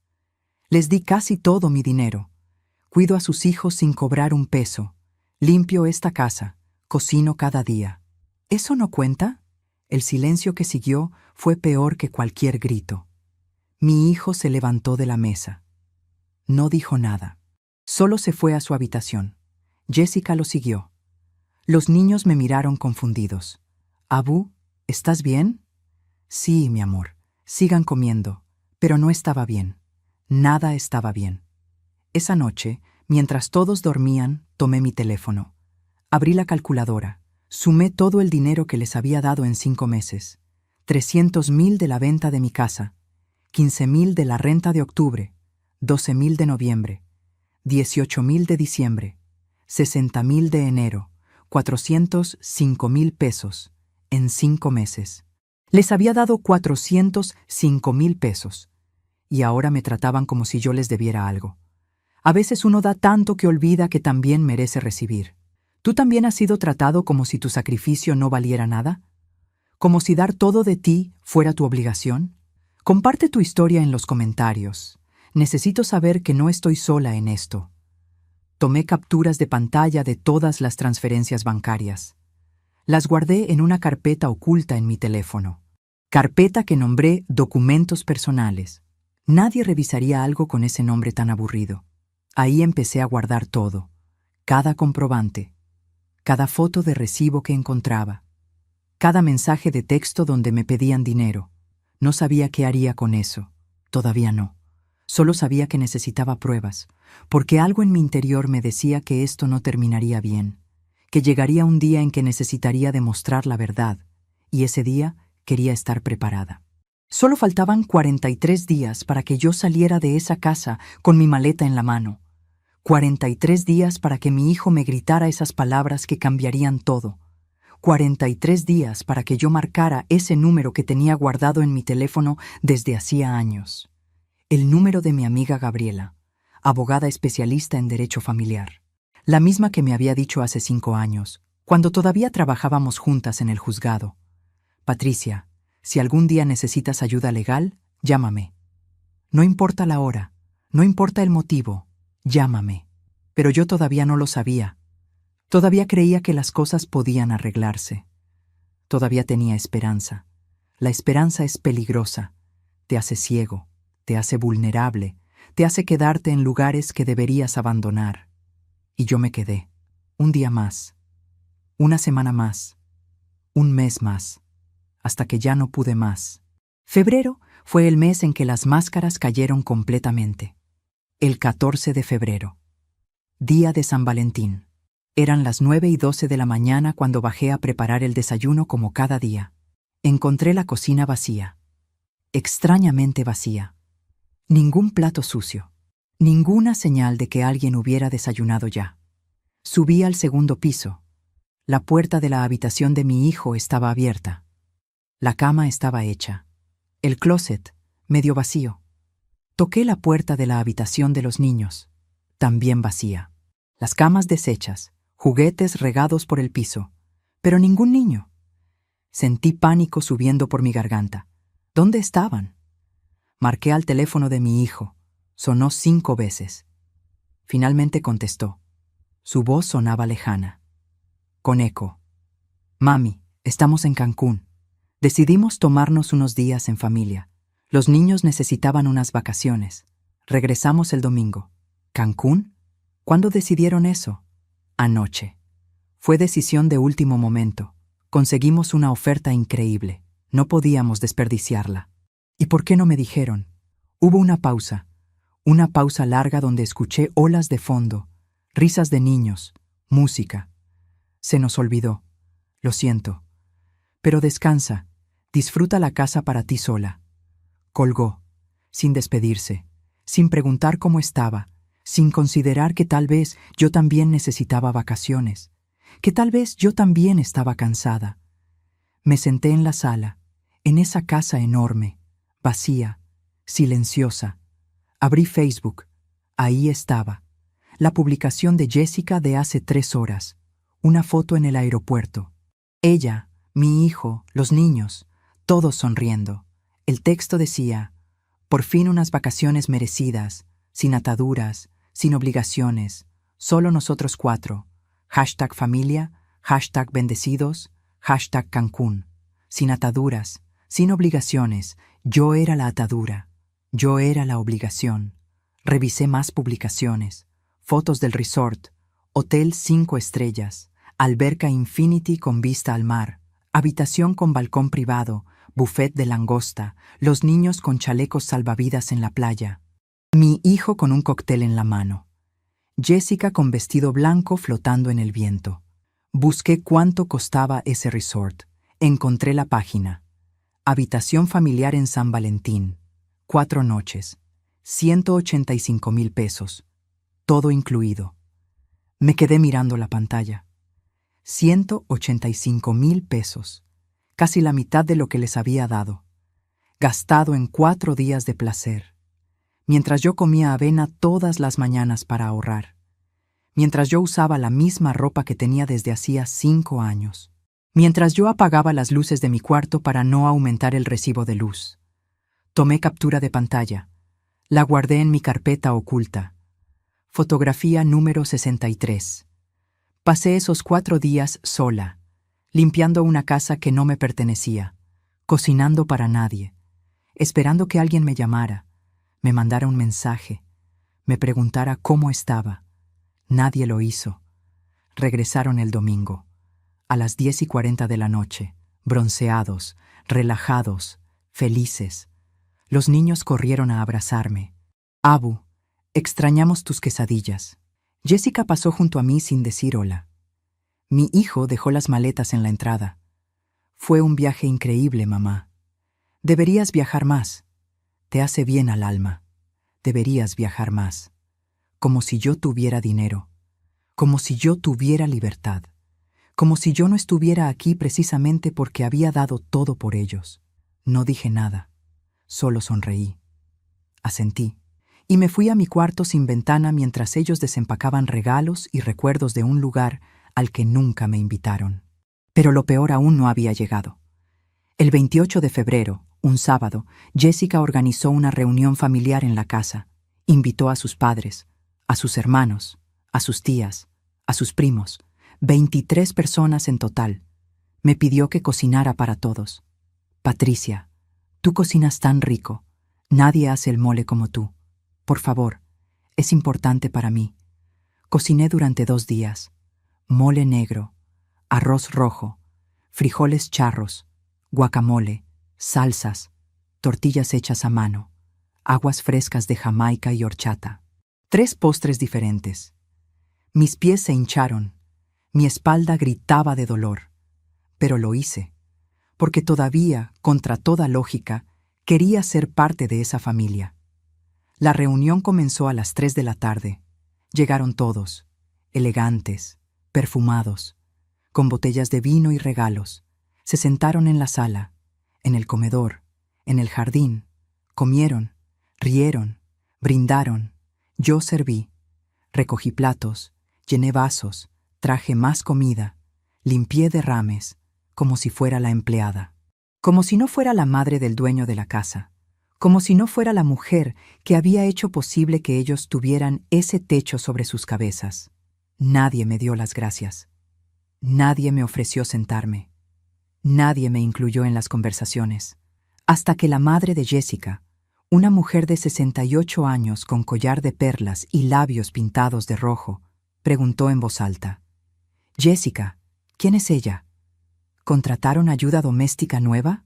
Les di casi todo mi dinero. Cuido a sus hijos sin cobrar un peso. Limpio esta casa. Cocino cada día. ¿Eso no cuenta? El silencio que siguió fue peor que cualquier grito. Mi hijo se levantó de la mesa. No dijo nada. Solo se fue a su habitación. Jessica lo siguió. Los niños me miraron confundidos. Abu, ¿estás bien? Sí, mi amor. Sigan comiendo. Pero no estaba bien. Nada estaba bien. Esa noche, mientras todos dormían, tomé mi teléfono. Abrí la calculadora. Sumé todo el dinero que les había dado en 5 meses. 300,000 de la venta de mi casa, 15,000 de la renta de octubre, 12,000 de noviembre, 18,000 de diciembre, 60,000 de enero, 405,000 pesos en 5 meses. Les había dado 405,000 pesos y ahora me trataban como si yo les debiera algo. A veces uno da tanto que olvida que también merece recibir. ¿Tú también has sido tratado como si tu sacrificio no valiera nada? ¿Como si dar todo de ti fuera tu obligación? Comparte tu historia en los comentarios. Necesito saber que no estoy sola en esto. Tomé capturas de pantalla de todas las transferencias bancarias. Las guardé en una carpeta oculta en mi teléfono. Carpeta que nombré Documentos Personales. Nadie revisaría algo con ese nombre tan aburrido. Ahí empecé a guardar todo. Cada comprobante. Cada foto de recibo que encontraba. Cada mensaje de texto donde me pedían dinero. No sabía qué haría con eso. Todavía no. Solo sabía que necesitaba pruebas, porque algo en mi interior me decía que esto no terminaría bien, que llegaría un día en que necesitaría demostrar la verdad, y ese día quería estar preparada. Solo faltaban 43 días para que yo saliera de esa casa con mi maleta en la mano. 43 días para que mi hijo me gritara esas palabras que cambiarían todo. 43 días para que yo marcara ese número que tenía guardado en mi teléfono desde hacía años. El número de mi amiga Gabriela, abogada especialista en derecho familiar. La misma que me había dicho hace 5 años, cuando todavía trabajábamos juntas en el juzgado. Patricia, si algún día necesitas ayuda legal, llámame. No importa la hora, no importa el motivo, llámame. Pero yo todavía no lo sabía. Todavía creía que las cosas podían arreglarse. Todavía tenía esperanza. La esperanza es peligrosa, te hace ciego, te hace vulnerable, te hace quedarte en lugares que deberías abandonar. Y yo me quedé. Un día más, una semana más, un mes más, hasta que ya no pude más. Febrero fue el mes en que las máscaras cayeron completamente. El 14 de febrero. Día de San Valentín. Eran las 9:12 de la mañana cuando bajé a preparar el desayuno como cada día. Encontré la cocina vacía. Extrañamente vacía. Ningún plato sucio. Ninguna señal de que alguien hubiera desayunado ya. Subí al segundo piso. La puerta de la habitación de mi hijo estaba abierta. La cama estaba hecha. El closet, medio vacío. Toqué la puerta de la habitación de los niños. También vacía. Las camas deshechas, juguetes regados por el piso. Pero ningún niño. Sentí pánico subiendo por mi garganta. ¿Dónde estaban? Marqué al teléfono de mi hijo. Sonó 5 veces. Finalmente contestó. Su voz sonaba lejana. Con eco. Mami, estamos en Cancún. Decidimos tomarnos unos días en familia. Los niños necesitaban unas vacaciones. Regresamos el domingo. ¿Cancún? ¿Cuándo decidieron eso? Anoche. Fue decisión de último momento. Conseguimos una oferta increíble. No podíamos desperdiciarla. ¿Y por qué no me dijeron? Hubo una pausa larga donde escuché olas de fondo, risas de niños, música. Se nos olvidó. Lo siento. Pero descansa, disfruta la casa para ti sola. Colgó, sin despedirse, sin preguntar cómo estaba, sin considerar que tal vez yo también necesitaba vacaciones, que tal vez yo también estaba cansada. Me senté en la sala, en esa casa enorme, vacía, silenciosa. Abrí Facebook. Ahí estaba. La publicación de Jessica de hace 3 horas. Una foto en el aeropuerto. Ella, mi hijo, los niños, todos sonriendo. El texto decía, por fin unas vacaciones merecidas, sin ataduras, sin obligaciones, solo nosotros 4. #familia, #bendecidos, #Cancún. Sin ataduras, sin obligaciones, yo era la atadura, yo era la obligación. Revisé más publicaciones, fotos del resort, hotel 5 estrellas, alberca infinity con vista al mar, habitación con balcón privado, buffet de langosta, los niños con chalecos salvavidas en la playa. Mi hijo con un cóctel en la mano. Jessica con vestido blanco flotando en el viento. Busqué cuánto costaba ese resort. Encontré la página. Habitación familiar en San Valentín. 4 noches. 185,000 pesos. Todo incluido. Me quedé mirando la pantalla. 185,000 pesos. Casi la mitad de lo que les había dado. Gastado en 4 días de placer. Mientras yo comía avena todas las mañanas para ahorrar. Mientras yo usaba la misma ropa que tenía desde hacía 5 años. Mientras yo apagaba las luces de mi cuarto para no aumentar el recibo de luz. Tomé captura de pantalla. La guardé en mi carpeta oculta. Fotografía número 63. Pasé esos 4 días sola, limpiando una casa que no me pertenecía, cocinando para nadie, esperando que alguien me llamara, me mandara un mensaje, me preguntara cómo estaba. Nadie lo hizo. Regresaron el domingo, a las 10:40 de la noche, bronceados, relajados, felices. Los niños corrieron a abrazarme. Abu, extrañamos tus quesadillas. Jessica pasó junto a mí sin decir hola. Mi hijo dejó las maletas en la entrada. Fue un viaje increíble, mamá. Deberías viajar más. Te hace bien al alma. Deberías viajar más. Como si yo tuviera dinero. Como si yo tuviera libertad. Como si yo no estuviera aquí precisamente porque había dado todo por ellos. No dije nada. Solo sonreí. Asentí. Y me fui a mi cuarto sin ventana mientras ellos desempacaban regalos y recuerdos de un lugar al que nunca me invitaron. Pero lo peor aún no había llegado. El 28 de febrero, un sábado, Jessica organizó una reunión familiar en la casa. Invitó a sus padres, a sus hermanos, a sus tías, a sus primos. 23 personas en total. Me pidió que cocinara para todos. Patricia, tú cocinas tan rico. Nadie hace el mole como tú. Por favor, es importante para mí. Cociné durante 2 días. Mole negro, arroz rojo, frijoles charros, guacamole, salsas, tortillas hechas a mano, aguas frescas de Jamaica y horchata. 3 postres diferentes. Mis pies se hincharon, mi espalda gritaba de dolor, pero lo hice, porque todavía, contra toda lógica, quería ser parte de esa familia. La reunión comenzó a las 3 de la tarde. Llegaron todos, elegantes, perfumados, con botellas de vino y regalos. Se sentaron en la sala, en el comedor, en el jardín, comieron, rieron, brindaron. Yo serví, recogí platos, llené vasos, traje más comida, limpié derrames, como si fuera la empleada. Como si no fuera la madre del dueño de la casa. Como si no fuera la mujer que había hecho posible que ellos tuvieran ese techo sobre sus cabezas. Nadie me dio las gracias. Nadie me ofreció sentarme. Nadie me incluyó en las conversaciones. Hasta que la madre de Jessica, una mujer de 68 años con collar de perlas y labios pintados de rojo, preguntó en voz alta: «Jessica, ¿quién es ella? ¿Contrataron ayuda doméstica nueva?»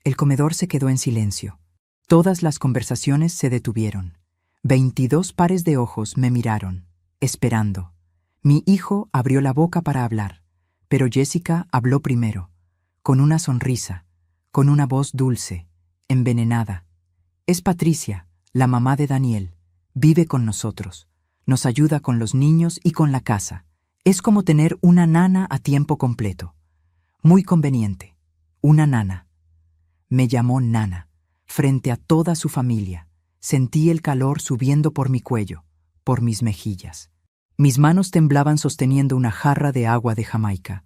El comedor se quedó en silencio. Todas las conversaciones se detuvieron. 22 pares de ojos me miraron, esperando. Mi hijo abrió la boca para hablar, pero Jessica habló primero, con una sonrisa, con una voz dulce, envenenada. Es Patricia, la mamá de Daniel. Vive con nosotros. Nos ayuda con los niños y con la casa. Es como tener una nana a tiempo completo. Muy conveniente. Una nana. Me llamó nana. Frente a toda su familia, sentí el calor subiendo por mi cuello, por mis mejillas. Mis manos temblaban sosteniendo una jarra de agua de Jamaica.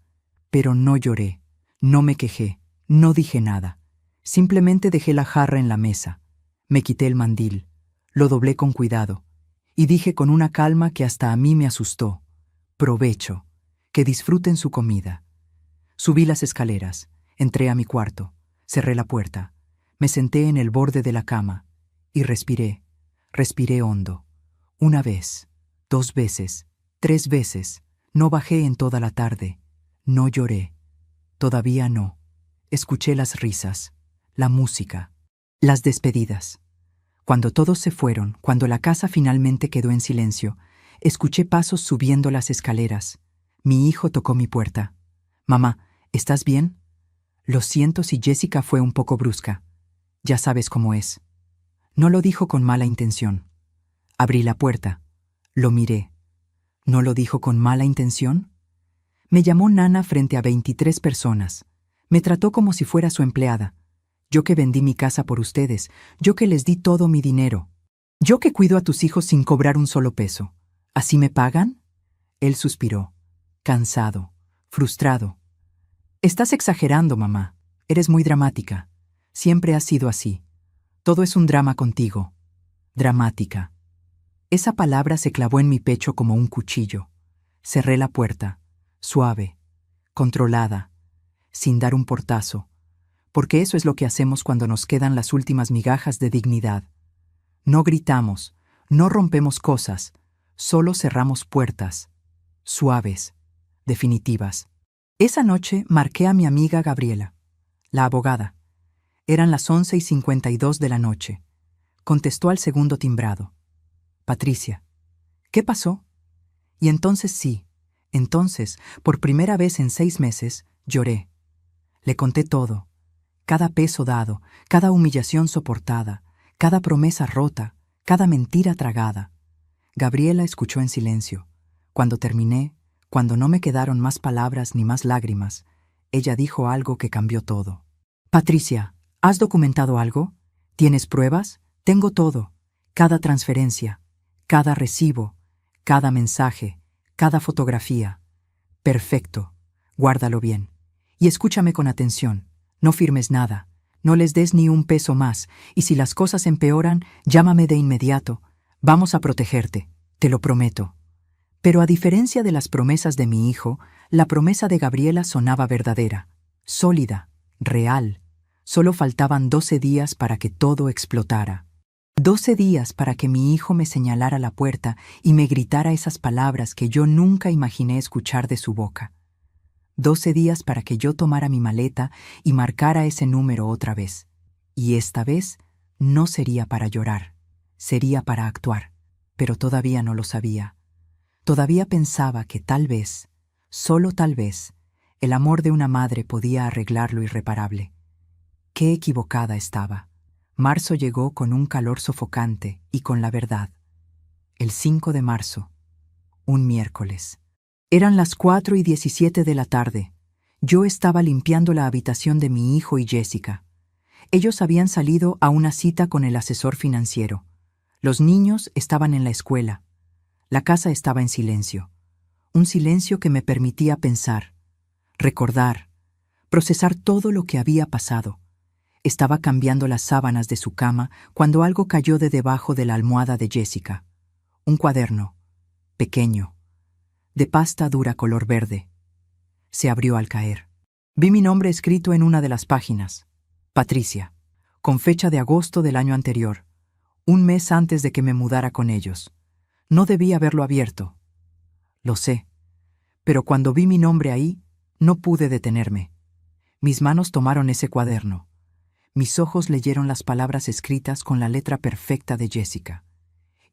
Pero no lloré, no me quejé, no dije nada. Simplemente dejé la jarra en la mesa. Me quité el mandil, lo doblé con cuidado, y dije con una calma que hasta a mí me asustó: «Provecho, que disfruten su comida». Subí las escaleras, entré a mi cuarto, cerré la puerta. Me senté en el borde de la cama y respiré hondo. 1 vez, 2 veces, 3 veces. No bajé en toda la tarde. No lloré. Todavía no. Escuché las risas, la música, las despedidas. Cuando todos se fueron, cuando la casa finalmente quedó en silencio, escuché pasos subiendo las escaleras. Mi hijo tocó mi puerta. «Mamá, ¿estás bien?» Lo siento si Jessica fue un poco brusca. Ya sabes cómo es. No lo dijo con mala intención. Abrí la puerta. Lo miré. ¿No lo dijo con mala intención? Me llamó nana frente a 23 personas. Me trató como si fuera su empleada. Yo que vendí mi casa por ustedes. Yo que les di todo mi dinero. Yo que cuido a tus hijos sin cobrar un solo peso. ¿Así me pagan? Él suspiró, cansado, frustrado. Estás exagerando, mamá. Eres muy dramática. Siempre has sido así. Todo es un drama contigo. Dramática. Esa palabra se clavó en mi pecho como un cuchillo. Cerré la puerta, suave, controlada, sin dar un portazo, porque eso es lo que hacemos cuando nos quedan las últimas migajas de dignidad. No gritamos, no rompemos cosas, solo cerramos puertas, suaves, definitivas. Esa noche marqué a mi amiga Gabriela, la abogada. Eran las 11:52 de la noche. Contestó al segundo timbrado. Patricia, ¿qué pasó? Y entonces sí, por primera vez en 6 meses, lloré. Le conté todo, cada peso dado, cada humillación soportada, cada promesa rota, cada mentira tragada. Gabriela escuchó en silencio. Cuando terminé, cuando no me quedaron más palabras ni más lágrimas, ella dijo algo que cambió todo. Patricia, ¿has documentado algo? ¿Tienes pruebas? Tengo todo. Cada transferencia, cada recibo, cada mensaje, cada fotografía. Perfecto. Guárdalo bien. Y escúchame con atención. No firmes nada. No les des ni un peso más. Y si las cosas empeoran, llámame de inmediato. Vamos a protegerte. Te lo prometo. Pero a diferencia de las promesas de mi hijo, la promesa de Gabriela sonaba verdadera, sólida, real. Solo faltaban 12 días para que todo explotara. 12 días para que mi hijo me señalara la puerta y me gritara esas palabras que yo nunca imaginé escuchar de su boca. 12 días para que yo tomara mi maleta y marcara ese número otra vez. Y esta vez no sería para llorar, sería para actuar. Pero todavía no lo sabía. Todavía pensaba que tal vez, solo tal vez, el amor de una madre podía arreglar lo irreparable. Qué equivocada estaba. Marzo llegó con un calor sofocante y con la verdad. El 5 de marzo, un miércoles. Eran las 4:17 de la tarde. Yo estaba limpiando la habitación de mi hijo y Jessica. Ellos habían salido a una cita con el asesor financiero. Los niños estaban en la escuela. La casa estaba en silencio. Un silencio que me permitía pensar, recordar, procesar todo lo que había pasado. Estaba cambiando las sábanas de su cama cuando algo cayó de debajo de la almohada de Jessica. Un cuaderno, pequeño, de pasta dura color verde. Se abrió al caer. Vi mi nombre escrito en una de las páginas. Patricia, con fecha de agosto del año anterior, un mes antes de que me mudara con ellos. No debía haberlo abierto. Lo sé. Pero cuando vi mi nombre ahí, no pude detenerme. Mis manos tomaron ese cuaderno. Mis ojos leyeron las palabras escritas con la letra perfecta de Jessica.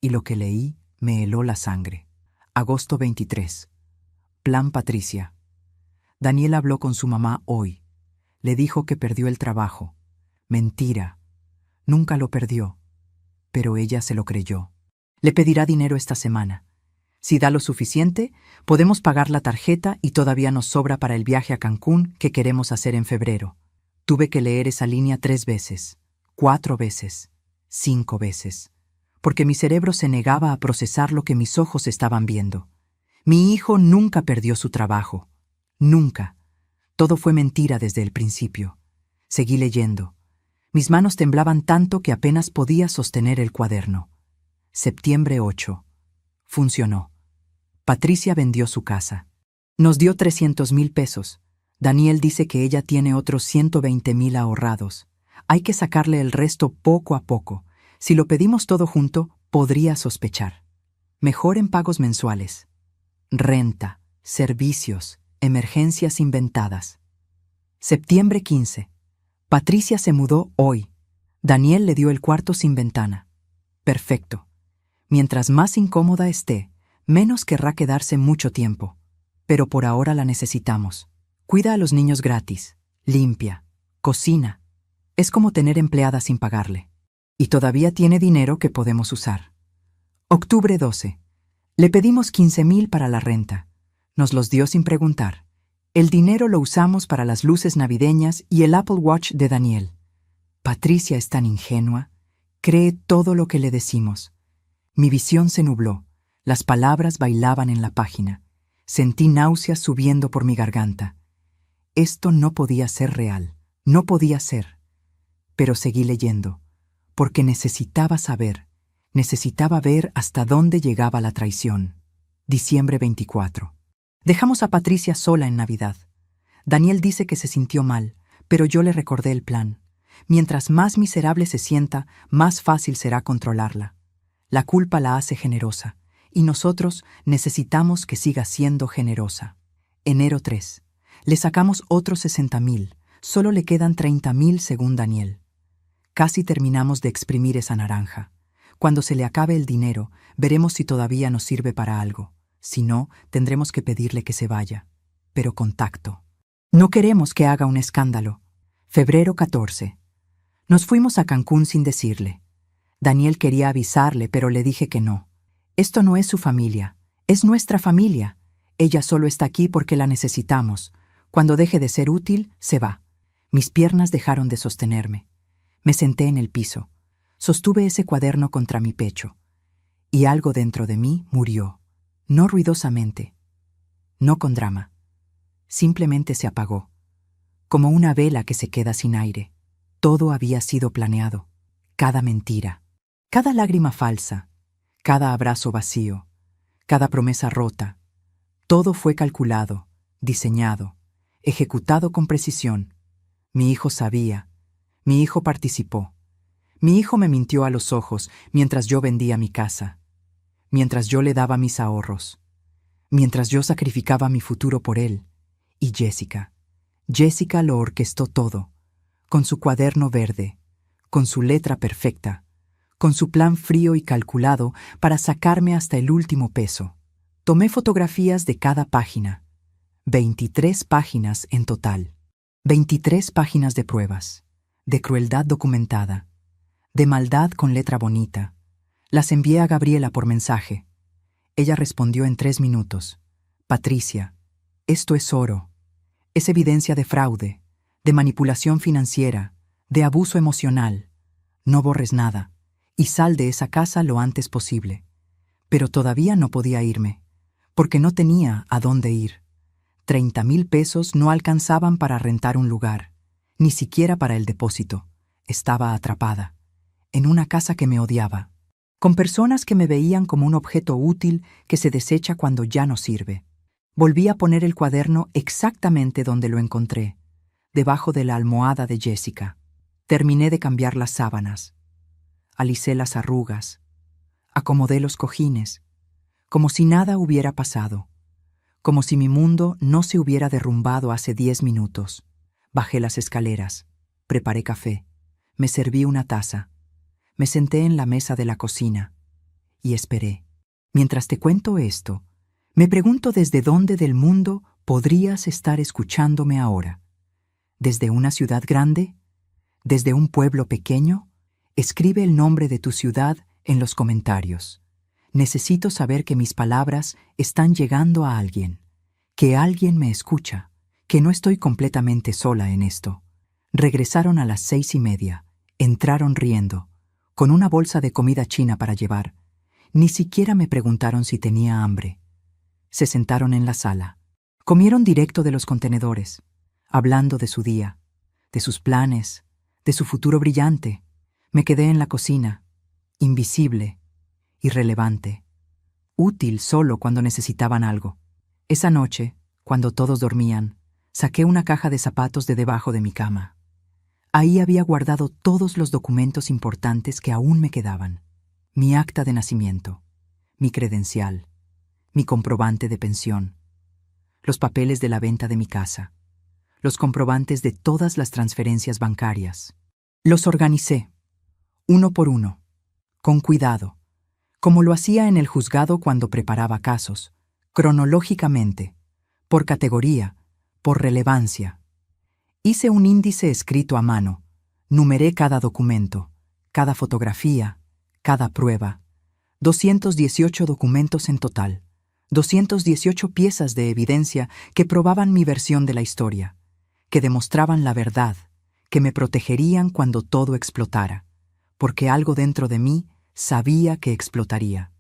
Y lo que leí me heló la sangre. Agosto 23. Plan Patricia. Daniel habló con su mamá hoy. Le dijo que perdió el trabajo. Mentira. Nunca lo perdió. Pero ella se lo creyó. Le pedirá dinero esta semana. Si da lo suficiente, podemos pagar la tarjeta y todavía nos sobra para el viaje a Cancún que queremos hacer en febrero. Tuve que leer esa línea 3 veces, 4 veces, 5 veces, porque mi cerebro se negaba a procesar lo que mis ojos estaban viendo. Mi hijo nunca perdió su trabajo. Nunca. Todo fue mentira desde el principio. Seguí leyendo. Mis manos temblaban tanto que apenas podía sostener el cuaderno. Septiembre 8. Funcionó. Patricia vendió su casa. Nos dio 300,000 pesos. Daniel dice que ella tiene otros 120,000 ahorrados. Hay que sacarle el resto poco a poco. Si lo pedimos todo junto, podría sospechar. Mejor en pagos mensuales. Renta, servicios, emergencias inventadas. Septiembre 15. Patricia se mudó hoy. Daniel le dio el cuarto sin ventana. Perfecto. Mientras más incómoda esté, menos querrá quedarse mucho tiempo. Pero por ahora la necesitamos. Cuida a los niños gratis. limpia, cocina. Es como tener empleada sin pagarle. Y todavía tiene dinero que podemos usar. Octubre 12. Le pedimos 15,000 para la renta. Nos los dio sin preguntar. El dinero lo usamos para las luces navideñas y el Apple Watch de Daniel. Patricia es tan ingenua. Cree todo lo que le decimos. Mi visión se nubló. Las palabras bailaban en la página. Sentí náuseas subiendo por mi garganta. Esto no podía ser real. No podía ser. Pero seguí leyendo, porque necesitaba saber. Necesitaba ver hasta dónde llegaba la traición. Diciembre 24. Dejamos a Patricia sola en Navidad. Daniel dice que se sintió mal, pero yo le recordé el plan. Mientras más miserable se sienta, más fácil será controlarla. La culpa la hace generosa, y nosotros necesitamos que siga siendo generosa. Enero 3. Le sacamos otros 60,000. Solo le quedan 30,000 según Daniel. Casi terminamos de exprimir esa naranja. Cuando se le acabe el dinero, veremos si todavía nos sirve para algo. Si no, tendremos que pedirle que se vaya. Pero con tacto. No queremos que haga un escándalo. Febrero 14. Nos fuimos a Cancún sin decirle. Daniel quería avisarle, pero le dije que no. Esto no es su familia, es nuestra familia. Ella solo está aquí porque la necesitamos. Cuando deje de ser útil, se va. Mis piernas dejaron de sostenerme. Me senté en el piso. Sostuve ese cuaderno contra mi pecho. Y algo dentro de mí murió. No ruidosamente. No con drama. Simplemente se apagó. Como una vela que se queda sin aire. Todo había sido planeado. Cada mentira. Cada lágrima falsa. Cada abrazo vacío. Cada promesa rota. Todo fue calculado, diseñado, ejecutado con precisión. Mi hijo sabía. Mi hijo participó. Mi hijo me mintió a los ojos mientras yo vendía mi casa, mientras yo le daba mis ahorros, mientras yo sacrificaba mi futuro por él. Y Jessica. Jessica lo orquestó todo, con su cuaderno verde, con su letra perfecta, con su plan frío y calculado para sacarme hasta el último peso. Tomé fotografías de cada página. 23 páginas en total. 23 páginas de pruebas, de crueldad documentada, de maldad con letra bonita. Las envié a Gabriela por mensaje. Ella respondió en 3 minutos. Patricia, esto es oro. Es evidencia de fraude, de manipulación financiera, de abuso emocional. No borres nada y sal de esa casa lo antes posible. Pero todavía no podía irme, porque no tenía a dónde ir. 30,000 pesos no alcanzaban para rentar un lugar, ni siquiera para el depósito. Estaba atrapada, en una casa que me odiaba, con personas que me veían como un objeto útil que se desecha cuando ya no sirve. Volví a poner el cuaderno exactamente donde lo encontré, debajo de la almohada de Jessica. Terminé de cambiar las sábanas. Alisé las arrugas. Acomodé los cojines, como si nada hubiera pasado, como si mi mundo no se hubiera derrumbado hace 10 minutos. Bajé las escaleras, preparé café, me serví una taza, me senté en la mesa de la cocina y esperé. Mientras te cuento esto, me pregunto desde dónde del mundo podrías estar escuchándome ahora. ¿Desde una ciudad grande? ¿Desde un pueblo pequeño? Escribe el nombre de tu ciudad en los comentarios. Necesito saber que mis palabras están llegando a alguien, que alguien me escucha, que no estoy completamente sola en esto. Regresaron a las 6:30, entraron riendo, con una bolsa de comida china para llevar. Ni siquiera me preguntaron si tenía hambre. Se sentaron en la sala. Comieron directo de los contenedores, hablando de su día, de sus planes, de su futuro brillante. Me quedé en la cocina, invisible, irrelevante, útil solo cuando necesitaban algo. Esa noche, cuando todos dormían, saqué una caja de zapatos de debajo de mi cama. Ahí había guardado todos los documentos importantes que aún me quedaban. Mi acta de nacimiento, mi credencial, mi comprobante de pensión, los papeles de la venta de mi casa, los comprobantes de todas las transferencias bancarias. Los organicé, uno por uno, con cuidado, como lo hacía en el juzgado cuando preparaba casos, cronológicamente, por categoría, por relevancia. Hice un índice escrito a mano. Numeré cada documento, cada fotografía, cada prueba. 218 documentos en total. 218 piezas de evidencia que probaban mi versión de la historia, que demostraban la verdad, que me protegerían cuando todo explotara, porque algo dentro de mí sabía que explotaría.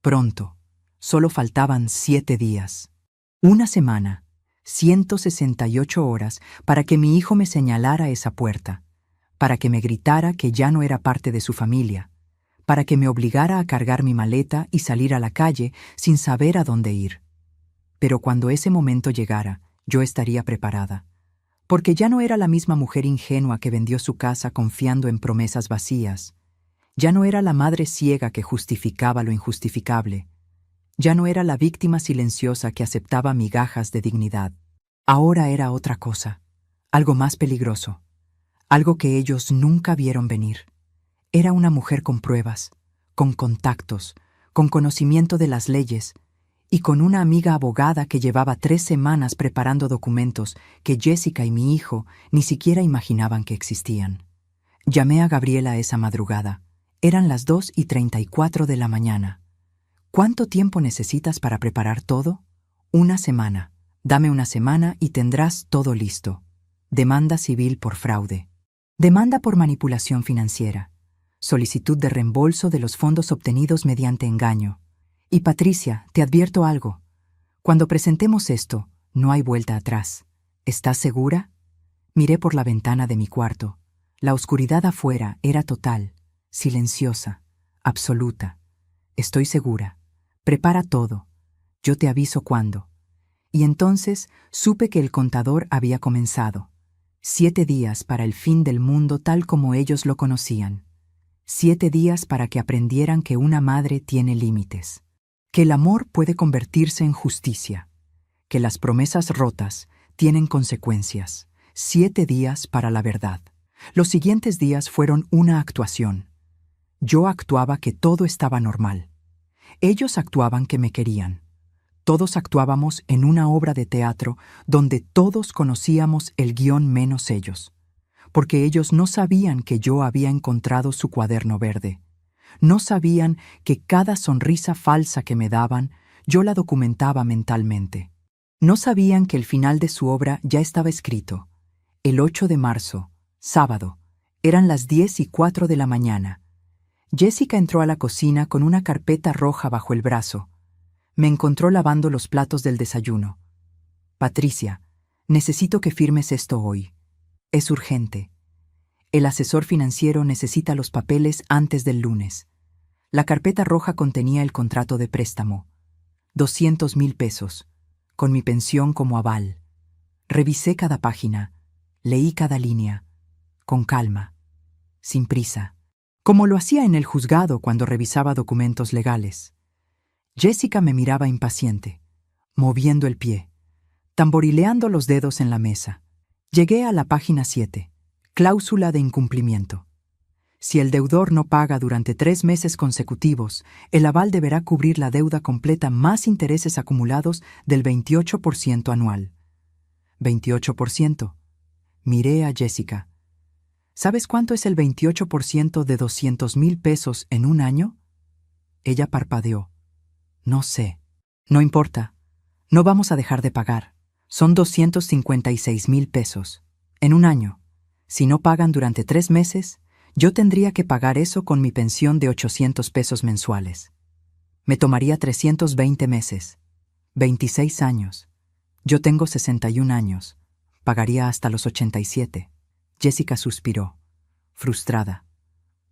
Pronto, solo faltaban 7 días. Una semana, 168 horas para que mi hijo me señalara esa puerta, para que me gritara que ya no era parte de su familia, para que me obligara a cargar mi maleta y salir a la calle sin saber a dónde ir. Pero cuando ese momento llegara, yo estaría preparada, porque ya no era la misma mujer ingenua que vendió su casa confiando en promesas vacías. Ya no era la madre ciega que justificaba lo injustificable. Ya no era la víctima silenciosa que aceptaba migajas de dignidad. Ahora era otra cosa, algo más peligroso, algo que ellos nunca vieron venir. Era una mujer con pruebas, con contactos, con conocimiento de las leyes y con una amiga abogada que llevaba 3 semanas preparando documentos que Jessica y mi hijo ni siquiera imaginaban que existían. Llamé a Gabriela esa madrugada. Eran las 2:34 de la mañana. ¿Cuánto tiempo necesitas para preparar todo? 1 semana. Dame 1 semana y tendrás todo listo. Demanda civil por fraude. Demanda por manipulación financiera. Solicitud de reembolso de los fondos obtenidos mediante engaño. Y Patricia, te advierto algo. Cuando presentemos esto, no hay vuelta atrás. ¿Estás segura? Miré por la ventana de mi cuarto. La oscuridad afuera era total, silenciosa, absoluta. Estoy segura. Prepara todo. Yo te aviso cuándo. Y entonces supe que el contador había comenzado. 7 días para el fin del mundo tal como ellos lo conocían. 7 días para que aprendieran que una madre tiene límites, que el amor puede convertirse en justicia, que las promesas rotas tienen consecuencias. 7 días para la verdad. Los siguientes días fueron una actuación. Yo actuaba que todo estaba normal. Ellos actuaban que me querían. Todos actuábamos en una obra de teatro donde todos conocíamos el guión menos ellos, porque ellos no sabían que yo había encontrado su cuaderno verde. No sabían que cada sonrisa falsa que me daban, yo la documentaba mentalmente. No sabían que el final de su obra ya estaba escrito. El 8 de marzo, sábado, eran las 10:04 de la mañana. Jessica entró a la cocina con una carpeta roja bajo el brazo. Me encontró lavando los platos del desayuno. Patricia, necesito que firmes esto hoy. Es urgente. El asesor financiero necesita los papeles antes del lunes. La carpeta roja contenía el contrato de préstamo. 200,000 pesos, con mi pensión como aval. Revisé cada página, leí cada línea, con calma, sin prisa, como lo hacía en el juzgado cuando revisaba documentos legales. Jessica me miraba impaciente, moviendo el pie, tamborileando los dedos en la mesa. Llegué a la página 7, cláusula de incumplimiento. Si el deudor no paga durante 3 meses consecutivos, el aval deberá cubrir la deuda completa más intereses acumulados del 28% anual. 28%. Miré a Jessica. ¿Sabes cuánto es el 28% de 200,000 pesos en un año? Ella parpadeó. No sé. No importa. No vamos a dejar de pagar. Son 256,000 pesos. En un año. Si no pagan durante 3 meses, yo tendría que pagar eso con mi pensión de 800 pesos mensuales. Me tomaría 320 meses. 26 años. Yo tengo 61 años. Pagaría hasta los 87. Jessica suspiró, frustrada.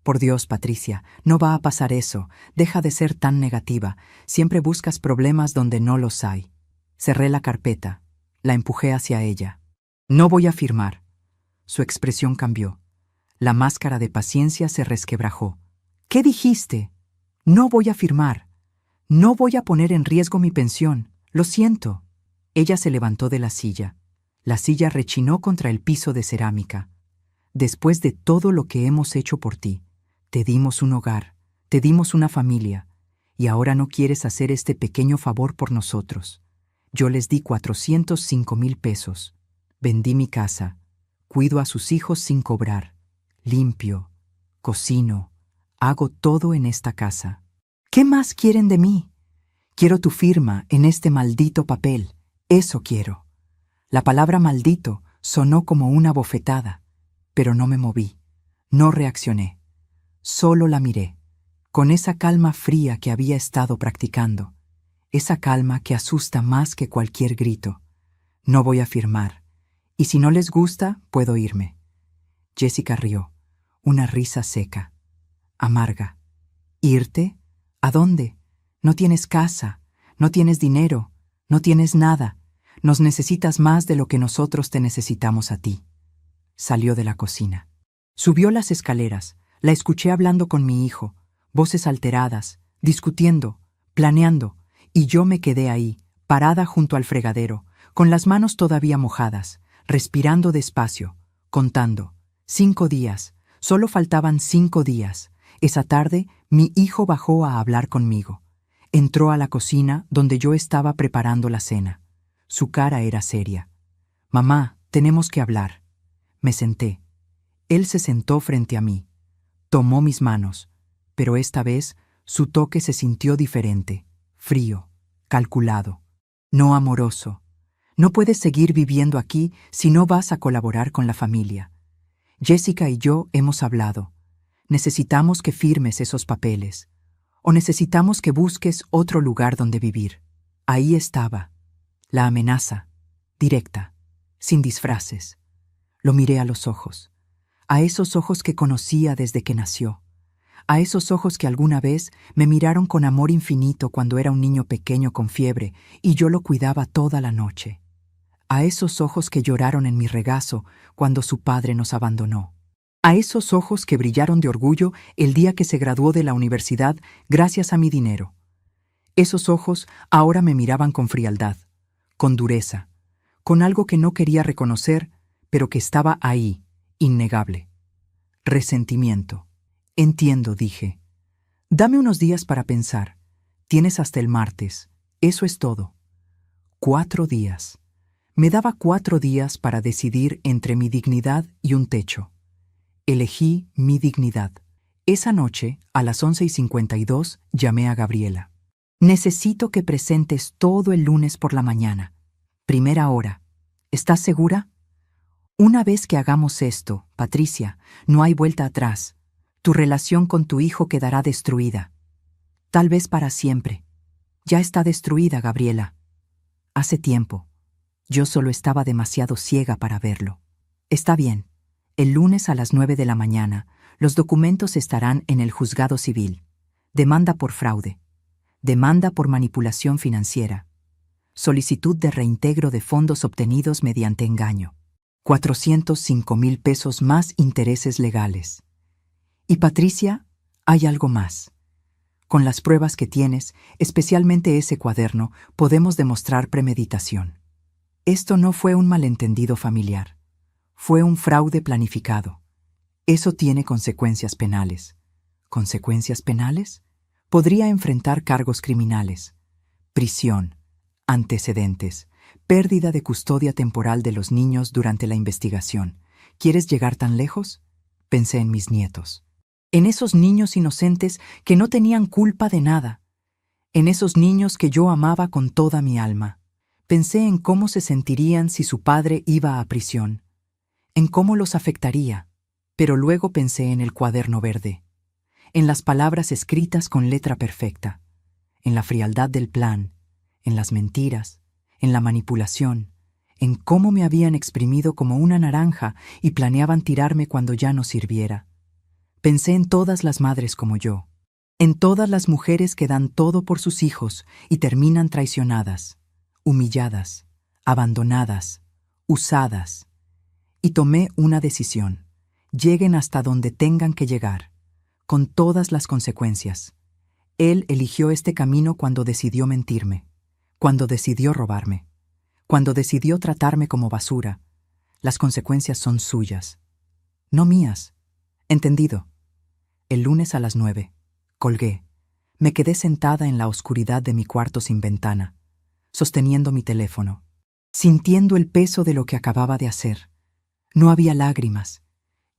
Por Dios, Patricia, no va a pasar eso. Deja de ser tan negativa. Siempre buscas problemas donde no los hay. Cerré la carpeta. La empujé hacia ella. No voy a firmar. Su expresión cambió. La máscara de paciencia se resquebrajó. ¿Qué dijiste? No voy a firmar. No voy a poner en riesgo mi pensión. Lo siento. Ella se levantó de la silla. La silla rechinó contra el piso de cerámica. Después de todo lo que hemos hecho por ti, te dimos un hogar, te dimos una familia, y ahora no quieres hacer este pequeño favor por nosotros. Yo les di 405,000 pesos. Vendí mi casa. cuido a sus hijos sin cobrar. Limpio, cocino, hago todo en esta casa. ¿Qué más quieren de mí? Quiero tu firma en este maldito papel. Eso quiero. La palabra maldito sonó como una bofetada, pero no me moví, no reaccioné. Solo la miré, con esa calma fría que había estado practicando, esa calma que asusta más que cualquier grito. No voy a firmar, y si no les gusta, puedo irme. Jessica rió, una risa seca, amarga. ¿Irte? ¿A dónde? No tienes casa, no tienes dinero, no tienes nada. Nos necesitas más de lo que nosotros te necesitamos a ti. Salió de la cocina. Subió las escaleras. La escuché hablando con mi hijo, voces alteradas, discutiendo, planeando, y yo me quedé ahí, parada junto al fregadero, con las manos todavía mojadas, respirando despacio, contando. 5 días, solo faltaban 5 días. Esa tarde, mi hijo bajó a hablar conmigo. Entró a la cocina donde yo estaba preparando la cena. Su cara era seria. «Mamá, tenemos que hablar». Me senté. Él se sentó frente a mí. Tomó mis manos, pero esta vez su toque se sintió diferente, frío, calculado, no amoroso. No puedes seguir viviendo aquí si no vas a colaborar con la familia. Jessica y yo hemos hablado. Necesitamos que firmes esos papeles. O necesitamos que busques otro lugar donde vivir. Ahí estaba. La amenaza, directa, sin disfraces. Lo miré a los ojos. A esos ojos que conocía desde que nació, a esos ojos que alguna vez me miraron con amor infinito cuando era un niño pequeño con fiebre y yo lo cuidaba toda la noche, a esos ojos que lloraron en mi regazo cuando su padre nos abandonó, a esos ojos que brillaron de orgullo el día que se graduó de la universidad gracias a mi dinero. Esos ojos ahora me miraban con frialdad, con dureza, con algo que no quería reconocer, pero que estaba ahí, innegable. Resentimiento. Entiendo, dije. Dame unos días para pensar. Tienes hasta el martes. Eso es todo. 4 días. Me daba 4 días para decidir entre mi dignidad y un techo. Elegí mi dignidad. Esa noche, a las 11:52, llamé a Gabriela. Necesito que presentes todo el lunes por la mañana. Primera hora. ¿Estás segura? Una vez que hagamos esto, Patricia, no hay vuelta atrás. Tu relación con tu hijo quedará destruida. Tal vez para siempre. Ya está destruida, Gabriela. Hace tiempo. Yo solo estaba demasiado ciega para verlo. Está bien. El lunes a las 9 de la mañana, los documentos estarán en el juzgado civil. Demanda por fraude. Demanda por manipulación financiera. Solicitud de reintegro de fondos obtenidos mediante engaño. 405,000 pesos más intereses legales. Y Patricia, hay algo más. Con las pruebas que tienes, especialmente ese cuaderno, podemos demostrar premeditación. Esto no fue un malentendido familiar. Fue un fraude planificado. Eso tiene consecuencias penales. ¿Consecuencias penales? Podría enfrentar cargos criminales, prisión, antecedentes, pérdida de custodia temporal de los niños durante la investigación. ¿Quieres llegar tan lejos? Pensé en mis nietos. En esos niños inocentes que no tenían culpa de nada. En esos niños que yo amaba con toda mi alma. Pensé en cómo se sentirían si su padre iba a prisión. En cómo los afectaría. Pero luego pensé en el cuaderno verde. En las palabras escritas con letra perfecta. En la frialdad del plan. En las mentiras. En la manipulación, en cómo me habían exprimido como una naranja y planeaban tirarme cuando ya no sirviera. Pensé en todas las madres como yo, en todas las mujeres que dan todo por sus hijos y terminan traicionadas, humilladas, abandonadas, usadas. Y tomé una decisión. Lleguen hasta donde tengan que llegar, con todas las consecuencias. Él eligió este camino cuando decidió mentirme. Cuando decidió robarme, cuando decidió tratarme como basura, las consecuencias son suyas, no mías. ¿Entendido? El lunes a las 9, colgué. Me quedé sentada en la oscuridad de mi cuarto sin ventana, sosteniendo mi teléfono, sintiendo el peso de lo que acababa de hacer. No había lágrimas.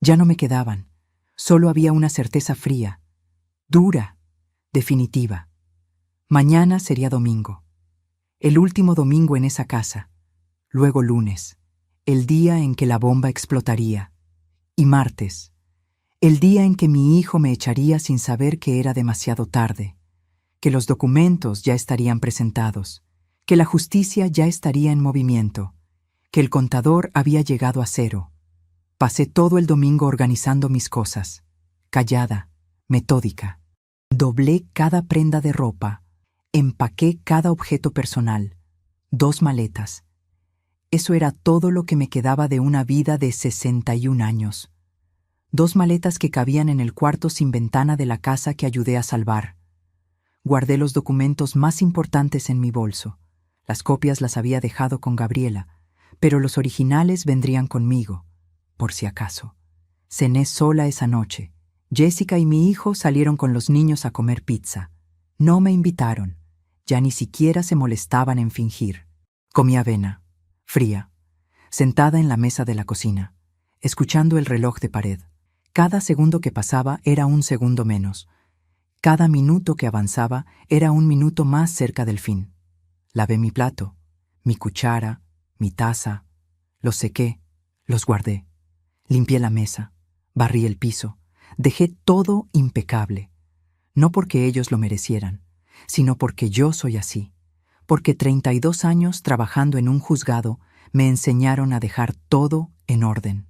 Ya no me quedaban. Solo había una certeza fría, dura, definitiva. Mañana sería domingo. El último domingo en esa casa. Luego lunes, el día en que la bomba explotaría. Y martes, el día en que mi hijo me echaría sin saber que era demasiado tarde, que los documentos ya estarían presentados, que la justicia ya estaría en movimiento, que el contador había llegado a cero. Pasé todo el domingo organizando mis cosas, callada, metódica. Doblé cada prenda de ropa, empaqué cada objeto personal, 2 maletas. Eso era todo lo que me quedaba de una vida de 61 años. 2 maletas que cabían en el cuarto sin ventana de la casa que ayudé a salvar. Guardé los documentos más importantes en mi bolso. Las copias las había dejado con Gabriela, pero los originales vendrían conmigo, por si acaso. Cené sola esa noche. Jessica y mi hijo salieron con los niños a comer pizza. No me invitaron. Ya ni siquiera se molestaban en fingir. Comí avena, fría, sentada en la mesa de la cocina, escuchando el reloj de pared. Cada segundo que pasaba era un segundo menos. Cada minuto que avanzaba era un minuto más cerca del fin. Lavé mi plato, mi cuchara, mi taza. Los sequé, los guardé. Limpié la mesa, barrí el piso. Dejé todo impecable. No porque ellos lo merecieran, sino porque yo soy así. Porque 32 años trabajando en un juzgado me enseñaron a dejar todo en orden,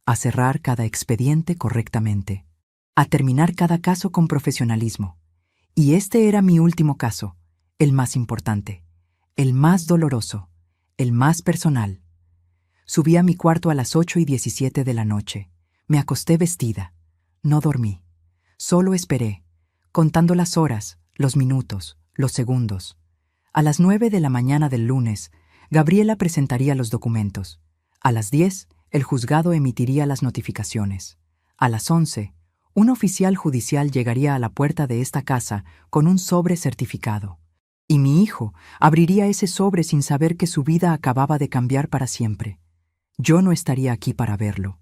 a cerrar cada expediente correctamente, a terminar cada caso con profesionalismo. Y este era mi último caso, el más importante, el más doloroso, el más personal. Subí a mi cuarto a las 8:17 de la noche. Me acosté vestida. No dormí. Solo esperé, contando las horas, los minutos, los segundos. A las 9 de la mañana del lunes, Gabriela presentaría los documentos. A las 10, el juzgado emitiría las notificaciones. A las 11, un oficial judicial llegaría a la puerta de esta casa con un sobre certificado. Y mi hijo abriría ese sobre sin saber que su vida acababa de cambiar para siempre. Yo no estaría aquí para verlo,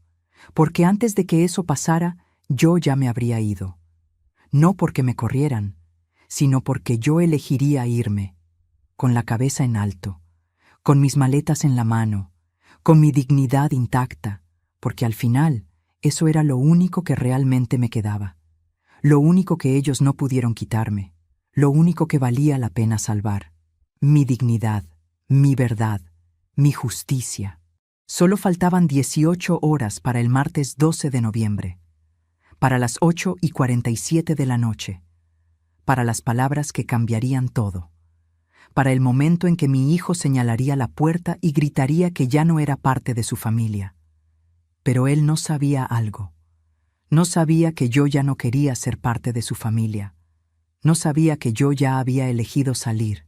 porque antes de que eso pasara, yo ya me habría ido. No porque me corrieran, sino porque yo elegiría irme, con la cabeza en alto, con mis maletas en la mano, con mi dignidad intacta, porque al final eso era lo único que realmente me quedaba, lo único que ellos no pudieron quitarme, lo único que valía la pena salvar. Mi dignidad, mi verdad, mi justicia. Solo faltaban 18 horas para el martes 12 de noviembre. Para las 8:47 de la noche, para las palabras que cambiarían todo, para el momento en que mi hijo señalaría la puerta y gritaría que ya no era parte de su familia. Pero él no sabía algo. No sabía que yo ya no quería ser parte de su familia. No sabía que yo ya había elegido salir.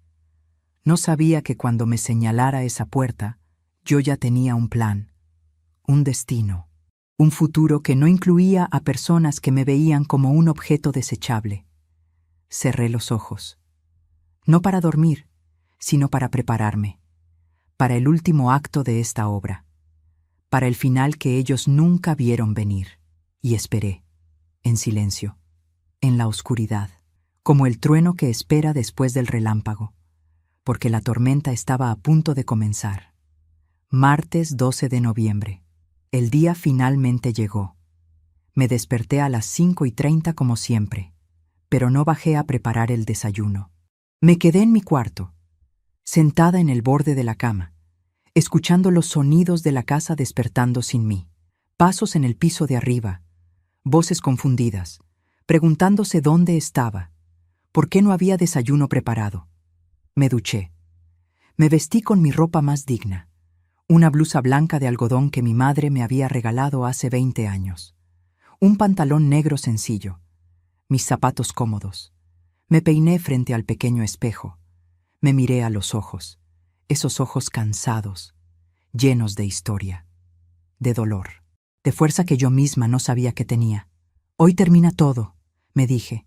No sabía que cuando me señalara esa puerta, yo ya tenía un plan, un destino. Un futuro que no incluía a personas que me veían como un objeto desechable. Cerré los ojos. No para dormir, sino para prepararme. Para el último acto de esta obra. Para el final que ellos nunca vieron venir. Y esperé, en silencio, en la oscuridad, como el trueno que espera después del relámpago, porque la tormenta estaba a punto de comenzar. Martes 12 de noviembre. El día finalmente llegó. Me desperté a las 5:30 como siempre, pero no bajé a preparar el desayuno. Me quedé en mi cuarto, sentada en el borde de la cama, escuchando los sonidos de la casa despertando sin mí, pasos en el piso de arriba, voces confundidas, preguntándose dónde estaba, por qué no había desayuno preparado. Me duché. Me vestí con mi ropa más digna. Una blusa blanca de algodón que mi madre me había regalado hace 20 años. Un pantalón negro sencillo. Mis zapatos cómodos. Me peiné frente al pequeño espejo. Me miré a los ojos. Esos ojos cansados, llenos de historia, de dolor, de fuerza que yo misma no sabía que tenía. Hoy termina todo, me dije,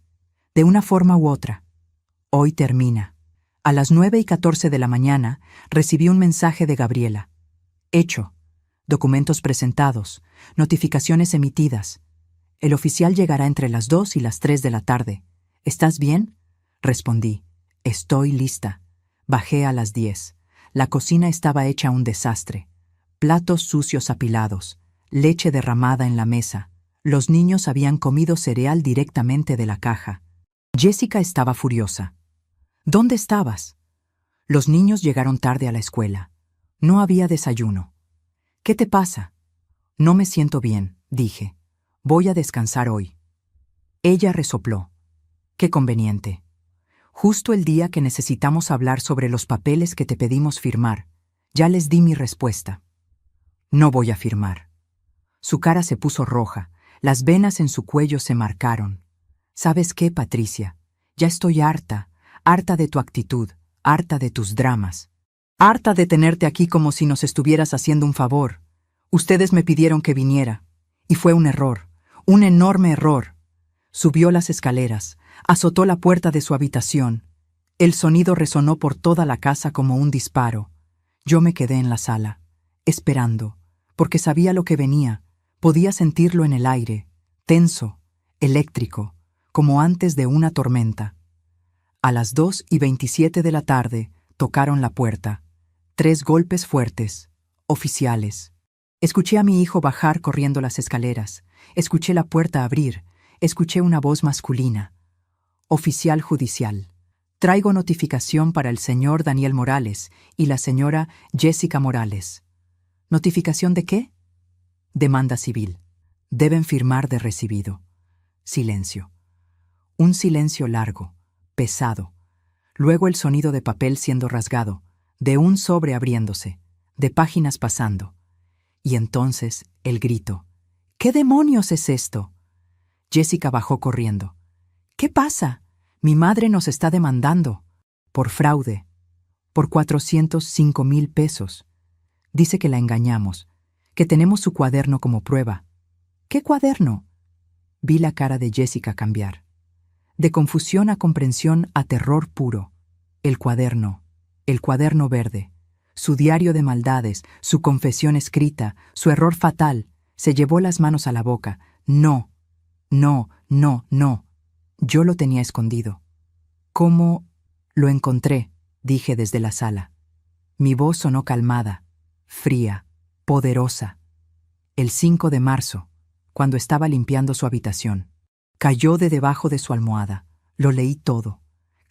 de una forma u otra. Hoy termina. A las 9:14 de la mañana recibí un mensaje de Gabriela. Hecho. documentos presentados, notificaciones emitidas. El oficial llegará entre las 2 y las 3 de la tarde. ¿Estás bien? Respondí. Estoy lista. Bajé a las 10. La cocina estaba hecha un desastre. Platos sucios apilados, leche derramada en la mesa. Los niños habían comido cereal directamente de la caja. Jessica estaba furiosa. ¿Dónde estabas? Los niños llegaron tarde a la escuela. No había desayuno. ¿Qué te pasa? No me siento bien, dije. Voy a descansar hoy. Ella resopló. Qué conveniente. Justo el día que necesitamos hablar sobre los papeles que te pedimos firmar. Ya les di mi respuesta. No voy a firmar. Su cara se puso roja, las venas en su cuello se marcaron. ¿Sabes qué, Patricia? Ya estoy harta de tu actitud, harta de tus dramas. Harta de tenerte aquí como si nos estuvieras haciendo un favor. Ustedes me pidieron que viniera. Y fue un error, un enorme error. Subió las escaleras, azotó la puerta de su habitación. El sonido resonó por toda la casa como un disparo. Yo me quedé en la sala, esperando, porque sabía lo que venía. Podía sentirlo en el aire, tenso, eléctrico, como antes de una tormenta. A las 2:27 de la tarde tocaron la puerta. 3 golpes fuertes, oficiales. Escuché a mi hijo bajar corriendo las escaleras. Escuché la puerta abrir. Escuché una voz masculina. Oficial judicial. Traigo notificación para el señor Daniel Morales y la señora Jessica Morales. ¿Notificación de qué? Demanda civil. Deben firmar de recibido. Silencio. Un silencio largo, pesado. Luego el sonido de papel siendo rasgado, de un sobre abriéndose, de páginas pasando. Y entonces el grito. ¿Qué demonios es esto? Jessica bajó corriendo. ¿Qué pasa? Mi madre nos está demandando. Por fraude. Por 405,000 pesos. Dice que la engañamos, que tenemos su cuaderno como prueba. ¿Qué cuaderno? Vi la cara de Jessica cambiar. De confusión a comprensión a terror puro. El cuaderno verde. Su diario de maldades, su confesión escrita, su error fatal. Se llevó las manos a la boca. No, no, no, no. Yo lo tenía escondido. ¿Cómo? Lo encontré, dije desde la sala. Mi voz sonó calmada, fría, poderosa. El 5 de marzo, cuando estaba limpiando su habitación. Cayó de debajo de su almohada. Lo leí todo.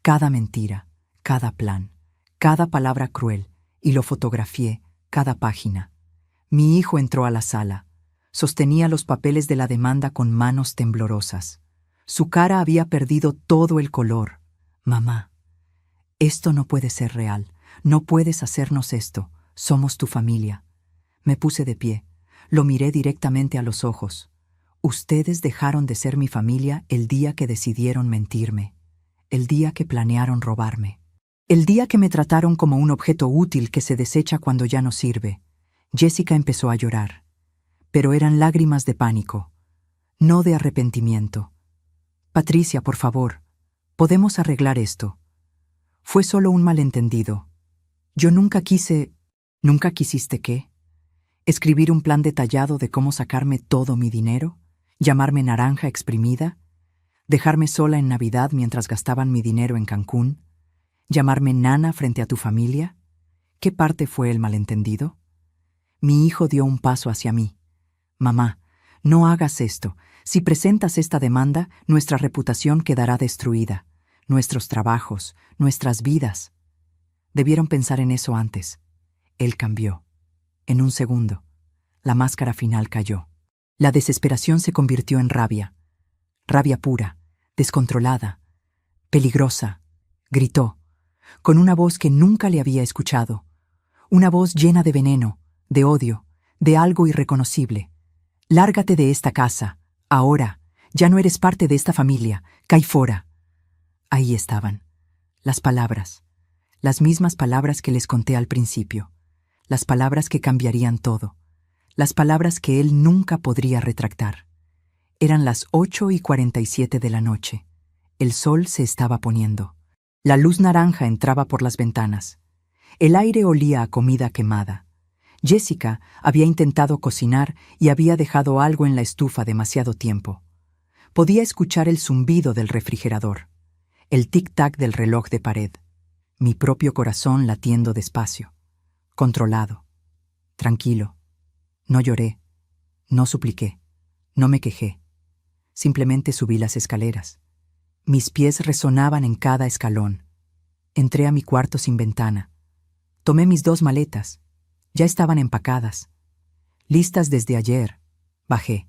Cada mentira, cada plan, cada palabra cruel, y lo fotografié, cada página. Mi hijo entró a la sala. Sostenía los papeles de la demanda con manos temblorosas. Su cara había perdido todo el color. Mamá, esto no puede ser real. No puedes hacernos esto. Somos tu familia. Me puse de pie. Lo miré directamente a los ojos. Ustedes dejaron de ser mi familia el día que decidieron mentirme. El día que planearon robarme. El día que me trataron como un objeto útil que se desecha cuando ya no sirve. Jessica empezó a llorar. Pero eran lágrimas de pánico, no de arrepentimiento. Patricia, por favor, podemos arreglar esto. Fue solo un malentendido. Yo nunca quise... ¿Nunca quisiste qué? ¿Escribir un plan detallado de cómo sacarme todo mi dinero? ¿Llamarme naranja exprimida? ¿Dejarme sola en Navidad mientras gastaban mi dinero en Cancún? ¿Llamarme nana frente a tu familia? ¿Qué parte fue el malentendido? Mi hijo dio un paso hacia mí. Mamá, no hagas esto. Si presentas esta demanda, nuestra reputación quedará destruida. Nuestros trabajos, nuestras vidas. Debieron pensar en eso antes. Él cambió. En un segundo, la máscara final cayó. La desesperación se convirtió en rabia. Rabia pura, descontrolada, peligrosa. Gritó, con una voz que nunca le había escuchado. Una voz llena de veneno, de odio, de algo irreconocible. Lárgate de esta casa, ahora. Ya no eres parte de esta familia. Cae fuera. Ahí estaban. Las palabras. Las mismas palabras que les conté al principio. Las palabras que cambiarían todo. Las palabras que él nunca podría retractar. Eran las 8:47 de la noche. El sol se estaba poniendo. La luz naranja entraba por las ventanas. El aire olía a comida quemada. Jessica había intentado cocinar y había dejado algo en la estufa demasiado tiempo. Podía escuchar el zumbido del refrigerador, el tic-tac del reloj de pared, mi propio corazón latiendo despacio, controlado, tranquilo. No lloré, no supliqué, no me quejé. Simplemente subí las escaleras. Mis pies resonaban en cada escalón. Entré a mi cuarto sin ventana. Tomé mis 2 maletas. Ya estaban empacadas. Listas desde ayer. Bajé.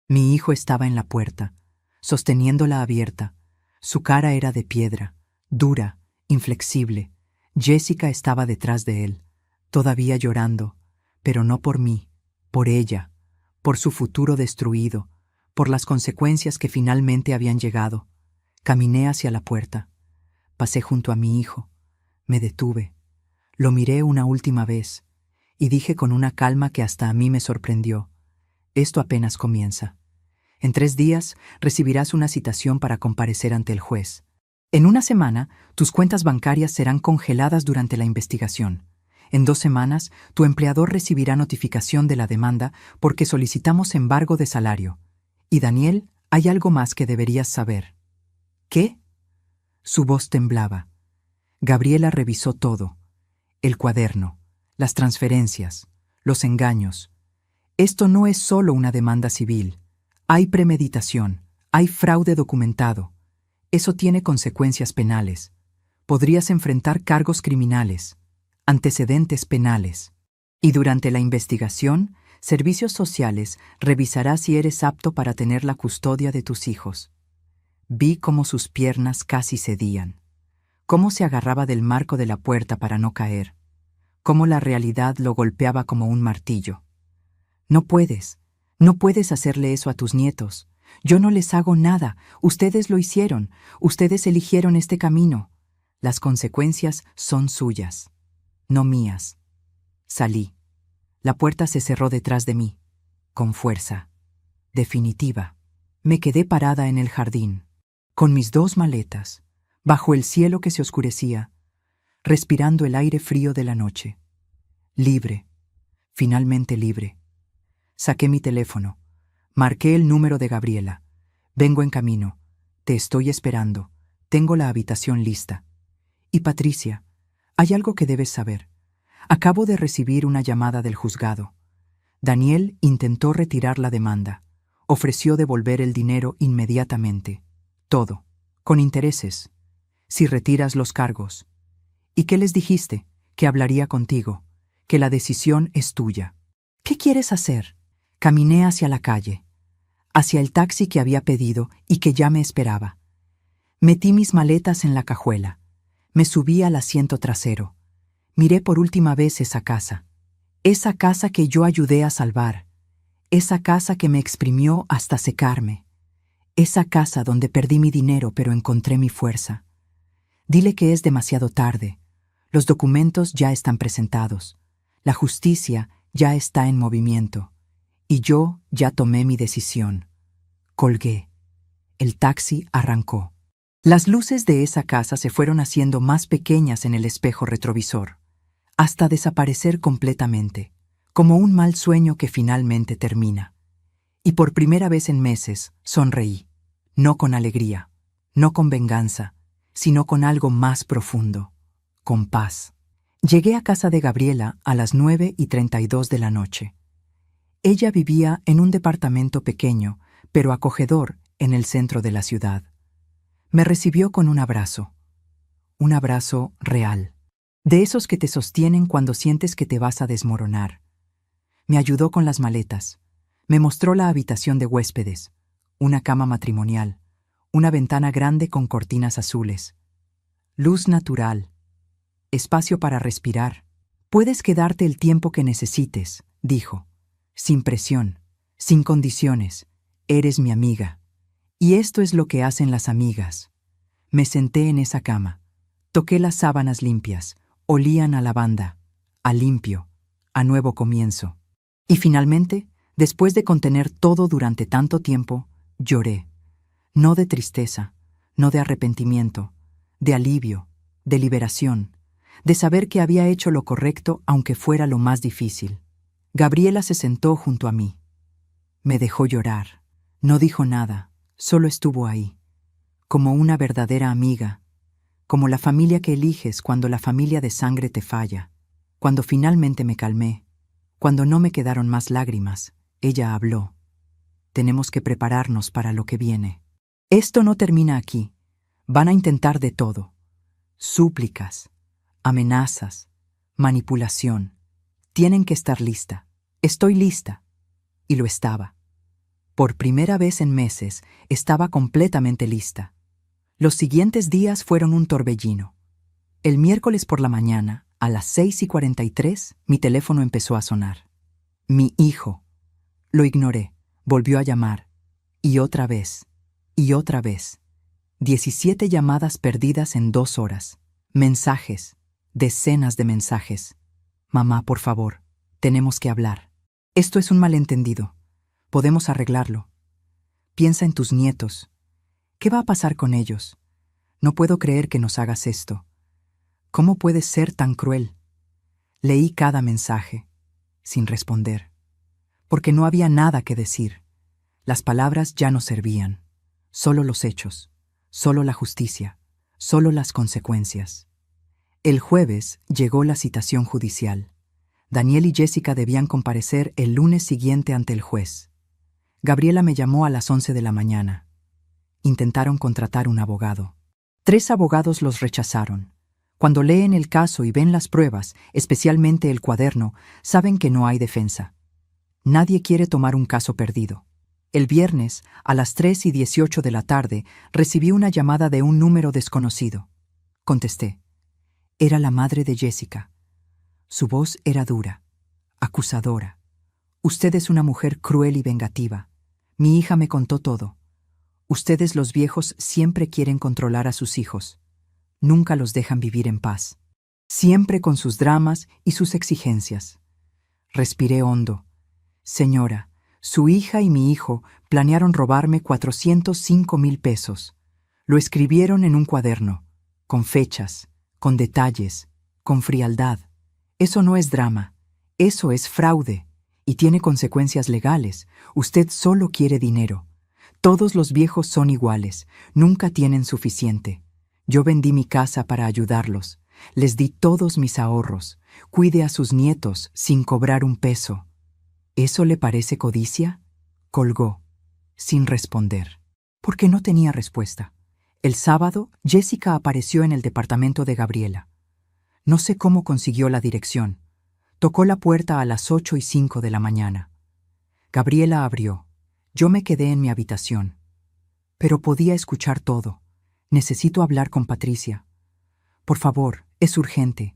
Mi hijo estaba en la puerta, sosteniéndola abierta. Su cara era de piedra, dura, inflexible. Jessica estaba detrás de él, todavía llorando, pero no por mí, por ella, por su futuro destruido, por las consecuencias que finalmente habían llegado. Caminé hacia la puerta. Pasé junto a mi hijo. Me detuve. Lo miré una última vez y dije con una calma que hasta a mí me sorprendió: esto apenas comienza. En 3 días recibirás una citación para comparecer ante el juez. En 1 semana, tus cuentas bancarias serán congeladas durante la investigación. En 2 semanas, tu empleador recibirá notificación de la demanda porque solicitamos embargo de salario. Y Daniel, hay algo más que deberías saber. ¿Qué? Su voz temblaba. Gabriela revisó todo: el cuaderno, las transferencias, los engaños. Esto no es solo una demanda civil. Hay premeditación, hay fraude documentado. Eso tiene consecuencias penales. Podrías enfrentar cargos criminales, antecedentes penales. Y durante la investigación, Servicios Sociales revisará si eres apto para tener la custodia de tus hijos. Vi cómo sus piernas casi cedían, cómo se agarraba del marco de la puerta para no caer, cómo la realidad lo golpeaba como un martillo. No puedes hacerle eso a tus nietos. Yo no les hago nada, ustedes lo hicieron, ustedes eligieron este camino. Las consecuencias son suyas, no mías. Salí. La puerta se cerró detrás de mí, con fuerza, definitiva. Me quedé parada en el jardín, con mis 2 maletas, bajo el cielo que se oscurecía, respirando el aire frío de la noche. Libre, finalmente libre. Saqué mi teléfono, marqué el número de Gabriela. Vengo en camino, te estoy esperando, tengo la habitación lista. Y Patricia, hay algo que debes saber. Acabo de recibir una llamada del juzgado. Daniel intentó retirar la demanda. Ofreció devolver el dinero inmediatamente. Todo, con intereses. Si retiras los cargos. ¿Y qué les dijiste? Que hablaría contigo, que la decisión es tuya. ¿Qué quieres hacer? Caminé hacia la calle, hacia el taxi que había pedido y que ya me esperaba. Metí mis maletas en la cajuela. Me subí al asiento trasero. Miré por última vez esa casa que yo ayudé a salvar, esa casa que me exprimió hasta secarme, esa casa donde perdí mi dinero pero encontré mi fuerza. Dile que es demasiado tarde. Los documentos ya están presentados. La justicia ya está en movimiento. Y yo ya tomé mi decisión. Colgué. El taxi arrancó. Las luces de esa casa se fueron haciendo más pequeñas en el espejo retrovisor, hasta desaparecer completamente, como un mal sueño que finalmente termina. Y por primera vez en meses sonreí, no con alegría, no con venganza, sino con algo más profundo, con paz. Llegué a casa de Gabriela a las 9:32 de la noche. Ella vivía en un departamento pequeño, pero acogedor, en el centro de la ciudad. Me recibió con un abrazo real, de esos que te sostienen cuando sientes que te vas a desmoronar. Me ayudó con las maletas, me mostró la habitación de huéspedes, una cama matrimonial, una ventana grande con cortinas azules, luz natural, espacio para respirar. Puedes quedarte el tiempo que necesites, dijo. Sin presión, sin condiciones, eres mi amiga. Y esto es lo que hacen las amigas. Me senté en esa cama, toqué las sábanas limpias, olían a lavanda, a limpio, a nuevo comienzo. Y finalmente, después de contener todo durante tanto tiempo, lloré. No de tristeza, no de arrepentimiento, de alivio, de liberación, de saber que había hecho lo correcto aunque fuera lo más difícil. Gabriela se sentó junto a mí. Me dejó llorar. No dijo nada, solo estuvo ahí, como una verdadera amiga, como la familia que eliges cuando la familia de sangre te falla. Cuando finalmente me calmé, cuando no me quedaron más lágrimas, ella habló. Tenemos que prepararnos para lo que viene. Esto no termina aquí. Van a intentar de todo. Súplicas, amenazas, manipulación. Tienen que estar lista. Estoy lista. Y lo estaba. Por primera vez en meses, estaba completamente lista. Los siguientes días fueron un torbellino. El miércoles por la mañana, a las 6:43, mi teléfono empezó a sonar. Mi hijo. Lo ignoré. Volvió a llamar. Y otra vez. Y otra vez. 17 llamadas perdidas en 2 horas. Mensajes. Decenas de mensajes. Mamá, por favor, tenemos que hablar. Esto es un malentendido. Podemos arreglarlo. Piensa en tus nietos. ¿Qué va a pasar con ellos? No puedo creer que nos hagas esto. ¿Cómo puedes ser tan cruel? Leí cada mensaje, sin responder, porque no había nada que decir. Las palabras ya no servían, solo los hechos, solo la justicia, solo las consecuencias. El jueves llegó la citación judicial. Daniel y Jessica debían comparecer el lunes siguiente ante el juez. Gabriela me llamó a las 11 de la mañana. Intentaron contratar un abogado. 3 abogados los rechazaron. Cuando leen el caso y ven las pruebas, especialmente el cuaderno, saben que no hay defensa. Nadie quiere tomar un caso perdido. El viernes, a las 3:18 de la tarde, recibí una llamada de un número desconocido. Contesté. Era la madre de Jessica. Su voz era dura, acusadora. Usted es una mujer cruel y vengativa. Mi hija me contó todo. Ustedes los viejos siempre quieren controlar a sus hijos. Nunca los dejan vivir en paz. Siempre con sus dramas y sus exigencias. Respiré hondo. Señora, su hija y mi hijo planearon robarme 405,000 pesos. Lo escribieron en un cuaderno, con fechas, con detalles, con frialdad. Eso no es drama, eso es fraude, y tiene consecuencias legales. Usted solo quiere dinero. Todos los viejos son iguales, nunca tienen suficiente. Yo vendí mi casa para ayudarlos, les di todos mis ahorros, cuide a sus nietos sin cobrar un peso. ¿Eso le parece codicia? Colgó, sin responder, porque no tenía respuesta. El sábado, Jessica apareció en el departamento de Gabriela. No sé cómo consiguió la dirección. Tocó la puerta a las 8:05 de la mañana. Gabriela abrió. Yo me quedé en mi habitación. Pero podía escuchar todo. Necesito hablar con Patricia. Por favor, es urgente.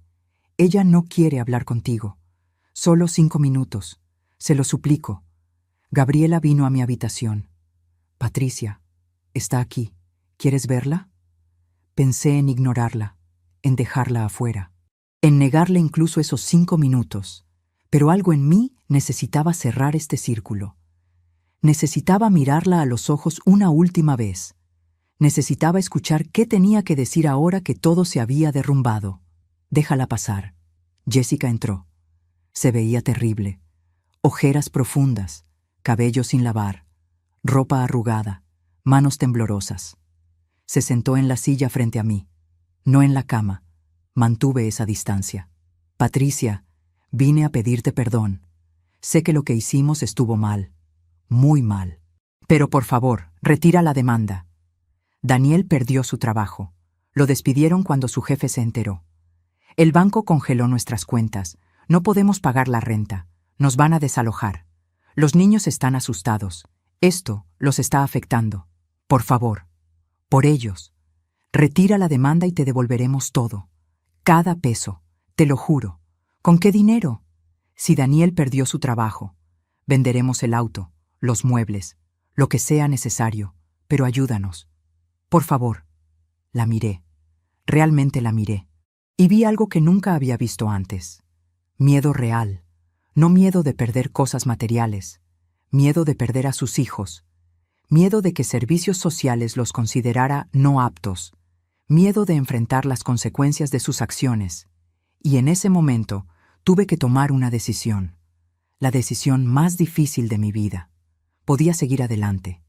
Ella no quiere hablar contigo. Solo 5 minutos. Se lo suplico. Gabriela vino a mi habitación. Patricia, está aquí. ¿Quieres verla? Pensé en ignorarla, en dejarla afuera, en negarle incluso esos 5 minutos, pero algo en mí necesitaba cerrar este círculo. Necesitaba mirarla a los ojos una última vez. Necesitaba escuchar qué tenía que decir ahora que todo se había derrumbado. Déjala pasar. Jessica entró. Se veía terrible. Ojeras profundas, cabello sin lavar, ropa arrugada, manos temblorosas. Se sentó en la silla frente a mí, no en la cama. Mantuve esa distancia. Patricia, vine a pedirte perdón. Sé que lo que hicimos estuvo mal, muy mal. Pero por favor, retira la demanda. Daniel perdió su trabajo. Lo despidieron cuando su jefe se enteró. El banco congeló nuestras cuentas. No podemos pagar la renta. Nos van a desalojar. Los niños están asustados. Esto los está afectando. Por favor, por ellos. Retira la demanda y te devolveremos todo. Cada peso. Te lo juro. ¿Con qué dinero? Si Daniel perdió su trabajo, venderemos el auto, los muebles, lo que sea necesario, pero ayúdanos. Por favor. La miré. Realmente la miré. Y vi algo que nunca había visto antes. Miedo real. No miedo de perder cosas materiales. Miedo de perder a sus hijos. Miedo de que servicios sociales los considerara no aptos. Miedo de enfrentar las consecuencias de sus acciones. Y en ese momento tuve que tomar una decisión. la decisión más difícil de mi vida. Podía seguir adelante,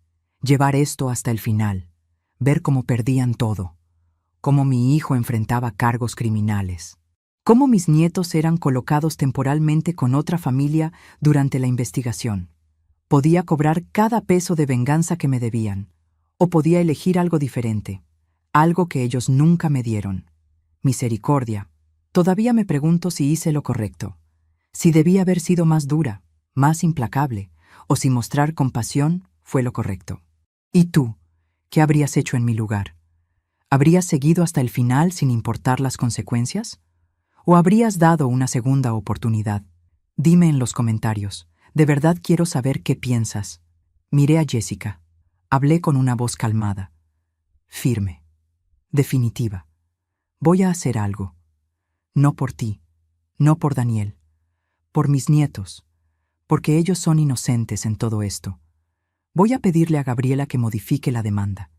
llevar esto hasta el final, ver cómo perdían todo, cómo mi hijo enfrentaba cargos criminales, cómo mis nietos eran colocados temporalmente con otra familia durante la investigación. Podía cobrar cada peso de venganza que me debían, o podía elegir algo diferente, algo que ellos nunca me dieron. Misericordia. Todavía me pregunto si hice lo correcto, si debía haber sido más dura, más implacable, o si mostrar compasión fue lo correcto. ¿Y tú? ¿Qué habrías hecho en mi lugar? ¿Habrías seguido hasta el final sin importar las consecuencias? ¿O habrías dado una segunda oportunidad? Dime en los comentarios. De verdad quiero saber qué piensas. Miré a Jessica. Hablé con una voz calmada, firme, definitiva. Voy a hacer algo. No por ti, no por Daniel, por mis nietos, porque ellos son inocentes en todo esto. Voy a pedirle a Gabriela que modifique la demanda.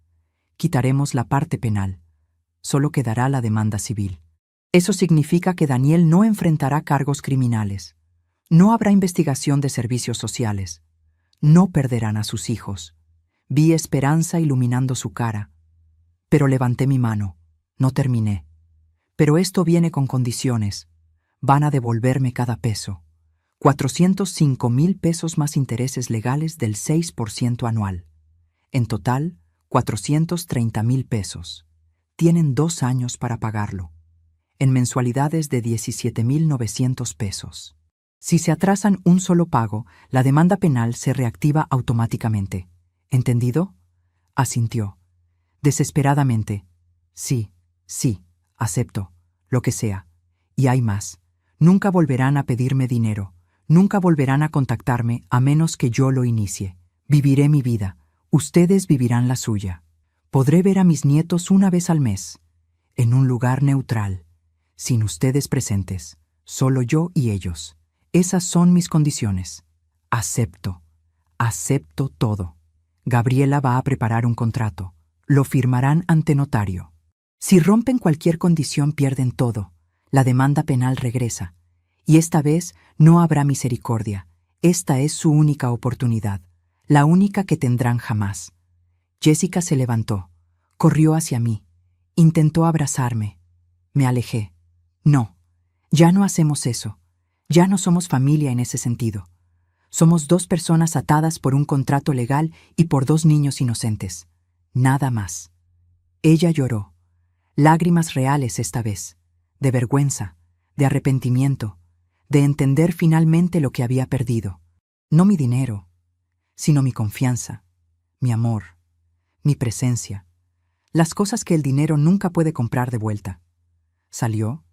Quitaremos la parte penal. Solo quedará la demanda civil. Eso significa que Daniel no enfrentará cargos criminales. No habrá investigación de servicios sociales. No perderán a sus hijos. Vi esperanza iluminando su cara. Pero levanté mi mano. No terminé. Pero esto viene con condiciones. Van a devolverme cada peso. 405,000 pesos más intereses legales del 6% anual. En total, 430,000 pesos. Tienen 2 años para pagarlo. En mensualidades de 17,900 pesos. Si se atrasan un solo pago, la demanda penal se reactiva automáticamente. ¿Entendido? Asintió. Desesperadamente. Sí, acepto, lo que sea. Y hay más. Nunca volverán a pedirme dinero. Nunca volverán a contactarme a menos que yo lo inicie. Viviré mi vida. Ustedes vivirán la suya. Podré ver a mis nietos una vez al mes, en un lugar neutral, sin ustedes presentes, solo yo y ellos. Esas son mis condiciones. Acepto todo. Gabriela va a preparar un contrato. Lo firmarán ante notario. Si rompen cualquier condición pierden todo. La demanda penal regresa. Y esta vez no habrá misericordia. Esta es su única oportunidad, la única que tendrán jamás. Jessica se levantó, corrió hacia mí, intentó abrazarme. Me alejé. No, ya no hacemos eso. Ya no somos familia en ese sentido. Somos 2 personas atadas por un contrato legal y por 2 niños inocentes. Nada más. Ella lloró. Lágrimas reales esta vez, de vergüenza, de arrepentimiento, de entender finalmente lo que había perdido. No mi dinero, sino mi confianza, mi amor, mi presencia, las cosas que el dinero nunca puede comprar de vuelta. Salió.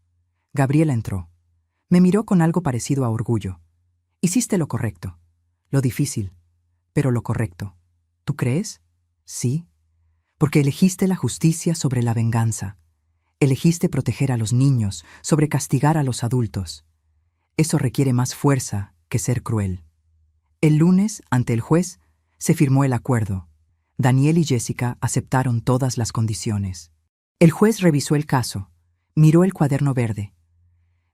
Gabriela entró. Me miró con algo parecido a orgullo. Hiciste lo correcto, lo difícil, pero lo correcto. ¿Tú crees? Sí. Porque elegiste la justicia sobre la venganza. Elegiste proteger a los niños sobre castigar a los adultos. Eso requiere más fuerza que ser cruel. El lunes, ante el juez, se firmó el acuerdo. Daniel y Jessica aceptaron todas las condiciones. El juez revisó el caso, miró el cuaderno verde,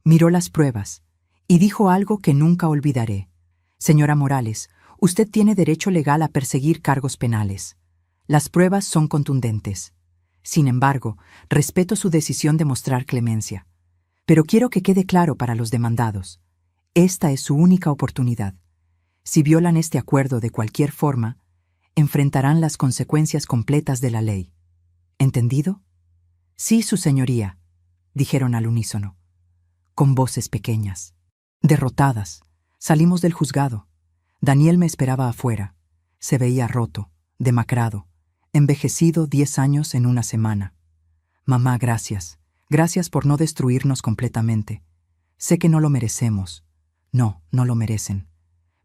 miró las pruebas y dijo algo que nunca olvidaré. Señora Morales, usted tiene derecho legal a perseguir cargos penales. Las pruebas son contundentes. Sin embargo, respeto su decisión de mostrar clemencia. Pero quiero que quede claro para los demandados. Esta es su única oportunidad. Si violan este acuerdo de cualquier forma, enfrentarán las consecuencias completas de la ley. ¿Entendido? Sí, su señoría, dijeron al unísono, con voces pequeñas. Derrotadas, salimos del juzgado. Daniel me esperaba afuera. Se veía roto, demacrado, envejecido 10 años en una semana. Mamá, gracias. Gracias por no destruirnos completamente. Sé que no lo merecemos. No lo merecen.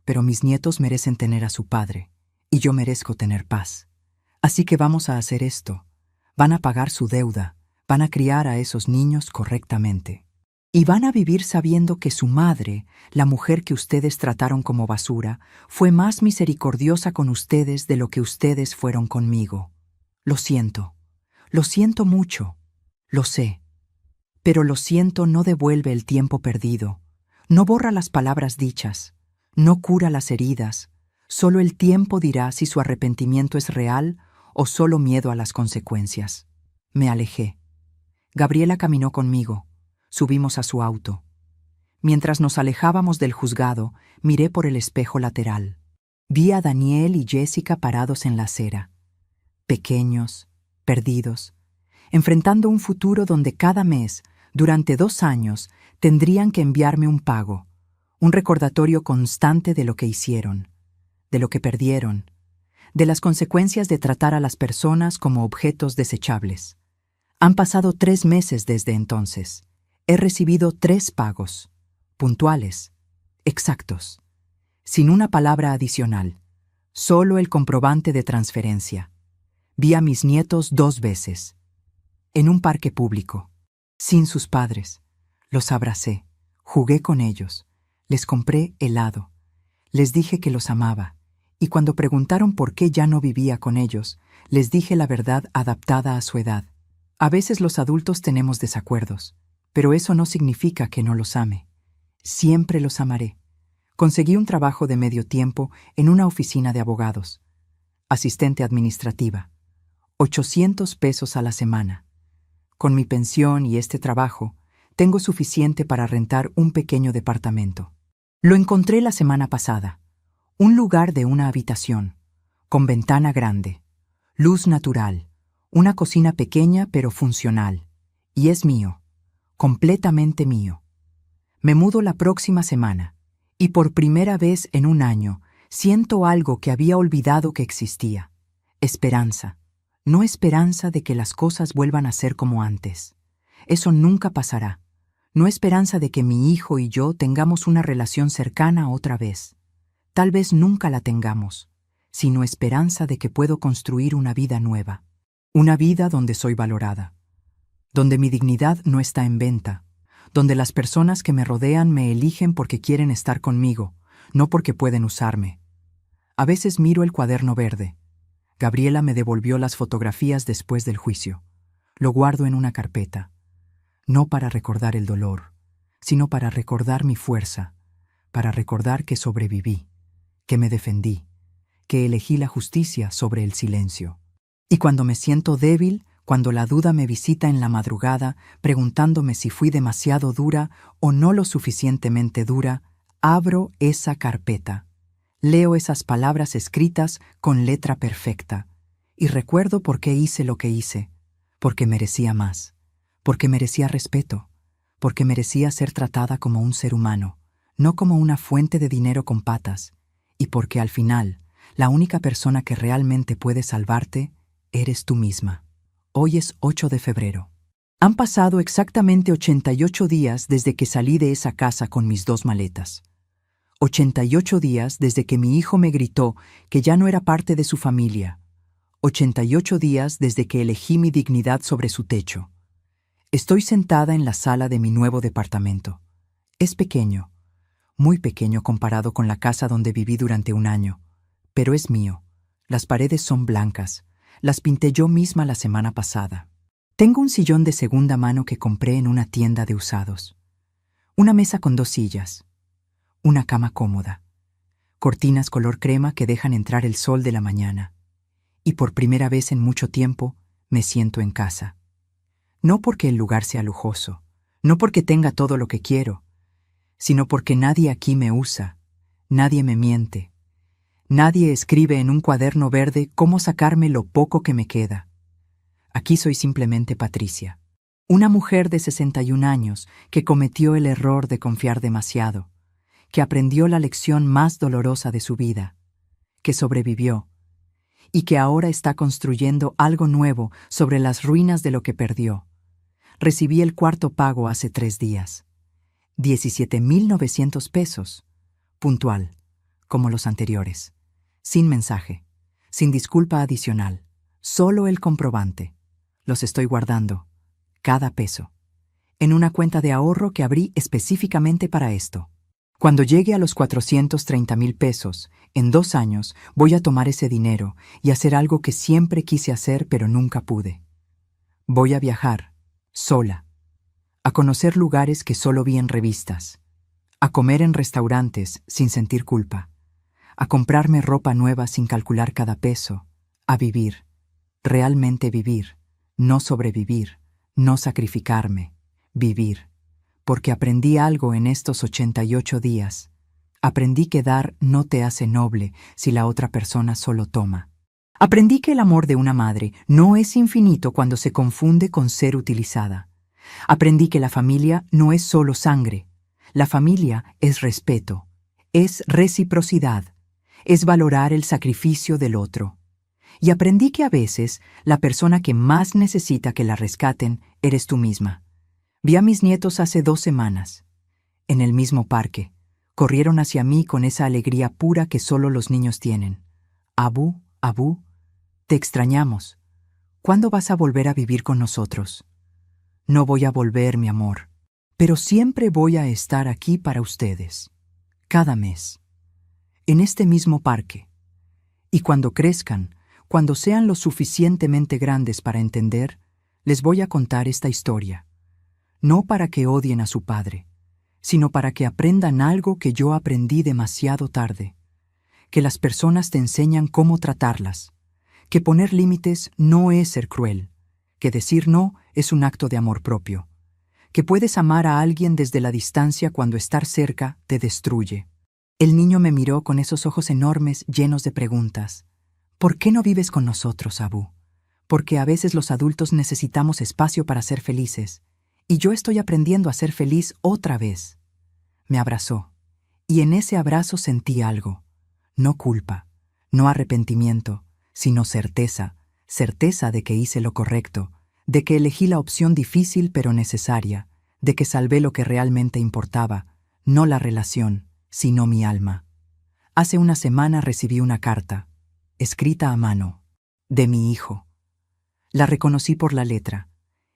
Pero mis nietos merecen tener a su padre, y yo merezco tener paz. Así que vamos a hacer esto. Van a pagar su deuda, van a criar a esos niños correctamente. Y van a vivir sabiendo que su madre, la mujer que ustedes trataron como basura, fue más misericordiosa con ustedes de lo que ustedes fueron conmigo. Lo siento mucho, lo sé. Pero lo siento no devuelve el tiempo perdido, no borra las palabras dichas, no cura las heridas. Solo el tiempo dirá si su arrepentimiento es real o solo miedo a las consecuencias. Me alejé. Gabriela caminó conmigo. Subimos a su auto. Mientras nos alejábamos del juzgado, miré por el espejo lateral. Vi a Daniel y Jessica parados en la acera, pequeños, perdidos, enfrentando un futuro donde cada mes, durante 2 años, tendrían que enviarme un pago, un recordatorio constante de lo que hicieron, de lo que perdieron, de las consecuencias de tratar a las personas como objetos desechables. Han pasado 3 meses desde entonces. He recibido 3 pagos, puntuales, exactos, sin una palabra adicional, solo el comprobante de transferencia. Vi a mis nietos 2 veces, en un parque público, sin sus padres. Los abracé, jugué con ellos, les compré helado, les dije que los amaba, y cuando preguntaron por qué ya no vivía con ellos, les dije la verdad adaptada a su edad. A veces los adultos tenemos desacuerdos, pero eso no significa que no los ame. Siempre los amaré. Conseguí un trabajo de medio tiempo en una oficina de abogados. Asistente administrativa. 800 pesos a la semana. Con mi pensión y este trabajo, tengo suficiente para rentar un pequeño departamento. Lo encontré la semana pasada. Un lugar de una habitación, con ventana grande, luz natural, una cocina pequeña pero funcional. Y es mío, completamente mío. Me mudo la próxima semana, y por primera vez en 1 año siento algo que había olvidado que existía. Esperanza. No esperanza de que las cosas vuelvan a ser como antes. Eso nunca pasará. No esperanza de que mi hijo y yo tengamos una relación cercana otra vez. Tal vez nunca la tengamos, sino esperanza de que puedo construir una vida nueva. Una vida donde soy valorada, donde mi dignidad no está en venta, donde las personas que me rodean me eligen porque quieren estar conmigo, no porque pueden usarme. A veces miro el cuaderno verde. Gabriela me devolvió las fotografías después del juicio. Lo guardo en una carpeta, no para recordar el dolor, sino para recordar mi fuerza, para recordar que sobreviví, que me defendí, que elegí la justicia sobre el silencio. Y cuando me siento débil, cuando la duda me visita en la madrugada, preguntándome si fui demasiado dura o no lo suficientemente dura, abro esa carpeta. Leo esas palabras escritas con letra perfecta y recuerdo por qué hice lo que hice, porque merecía más, porque merecía respeto, porque merecía ser tratada como un ser humano, no como una fuente de dinero con patas, y porque al final, la única persona que realmente puede salvarte eres tú misma. Hoy es 8 de febrero. Han pasado exactamente 88 días desde que salí de esa casa con mis 2 maletas. 88 días desde que mi hijo me gritó que ya no era parte de su familia. 88 días desde que elegí mi dignidad sobre su techo. Estoy sentada en la sala de mi nuevo departamento. Es pequeño, muy pequeño comparado con la casa donde viví durante 1 año, pero es mío. Las paredes son blancas. Las pinté yo misma la semana pasada. Tengo un sillón de segunda mano que compré en una tienda de usados. Una mesa con 2 sillas. Una cama cómoda. Cortinas color crema que dejan entrar el sol de la mañana. Y por primera vez en mucho tiempo me siento en casa. No porque el lugar sea lujoso, no porque tenga todo lo que quiero, sino porque nadie aquí me usa, nadie me miente. Nadie escribe en un cuaderno verde cómo sacarme lo poco que me queda. Aquí soy simplemente Patricia, una mujer de 61 años que cometió el error de confiar demasiado, que aprendió la lección más dolorosa de su vida, que sobrevivió, y que ahora está construyendo algo nuevo sobre las ruinas de lo que perdió. Recibí el 4º pago hace 3 días. 17,900 pesos, puntual, como los anteriores. Sin mensaje, sin disculpa adicional, solo el comprobante. Los estoy guardando, cada peso, en una cuenta de ahorro que abrí específicamente para esto. Cuando llegue a los 430,000 pesos, en 2 años voy a tomar ese dinero y hacer algo que siempre quise hacer pero nunca pude. Voy a viajar, sola, a conocer lugares que solo vi en revistas, a comer en restaurantes sin sentir culpa, a comprarme ropa nueva sin calcular cada peso, a vivir, realmente vivir, no sobrevivir, no sacrificarme, vivir. Porque aprendí algo en estos 88 días. Aprendí que dar no te hace noble si la otra persona solo toma. Aprendí que el amor de una madre no es infinito cuando se confunde con ser utilizada. Aprendí que la familia no es solo sangre. La familia es respeto, es reciprocidad, es valorar el sacrificio del otro. Y aprendí que a veces la persona que más necesita que la rescaten eres tú misma. Vi a mis nietos hace 2 semanas, en el mismo parque. Corrieron hacia mí con esa alegría pura que solo los niños tienen. Abu, Abu, te extrañamos. ¿Cuándo vas a volver a vivir con nosotros? No voy a volver, mi amor, pero siempre voy a estar aquí para ustedes, cada mes, en este mismo parque. Y cuando crezcan, cuando sean lo suficientemente grandes para entender, les voy a contar esta historia. No para que odien a su padre, sino para que aprendan algo que yo aprendí demasiado tarde, que las personas te enseñan cómo tratarlas, que poner límites no es ser cruel, que decir no es un acto de amor propio, que puedes amar a alguien desde la distancia cuando estar cerca te destruye. El niño me miró con esos ojos enormes llenos de preguntas. ¿Por qué no vives con nosotros, Abu? Porque a veces los adultos necesitamos espacio para ser felices. Y yo estoy aprendiendo a ser feliz otra vez. Me abrazó, y en ese abrazo sentí algo. No culpa, no arrepentimiento, sino certeza, certeza de que hice lo correcto, de que elegí la opción difícil pero necesaria, de que salvé lo que realmente importaba, no la relación, sino mi alma. Hace una semana recibí una carta, escrita a mano, de mi hijo. La reconocí por la letra.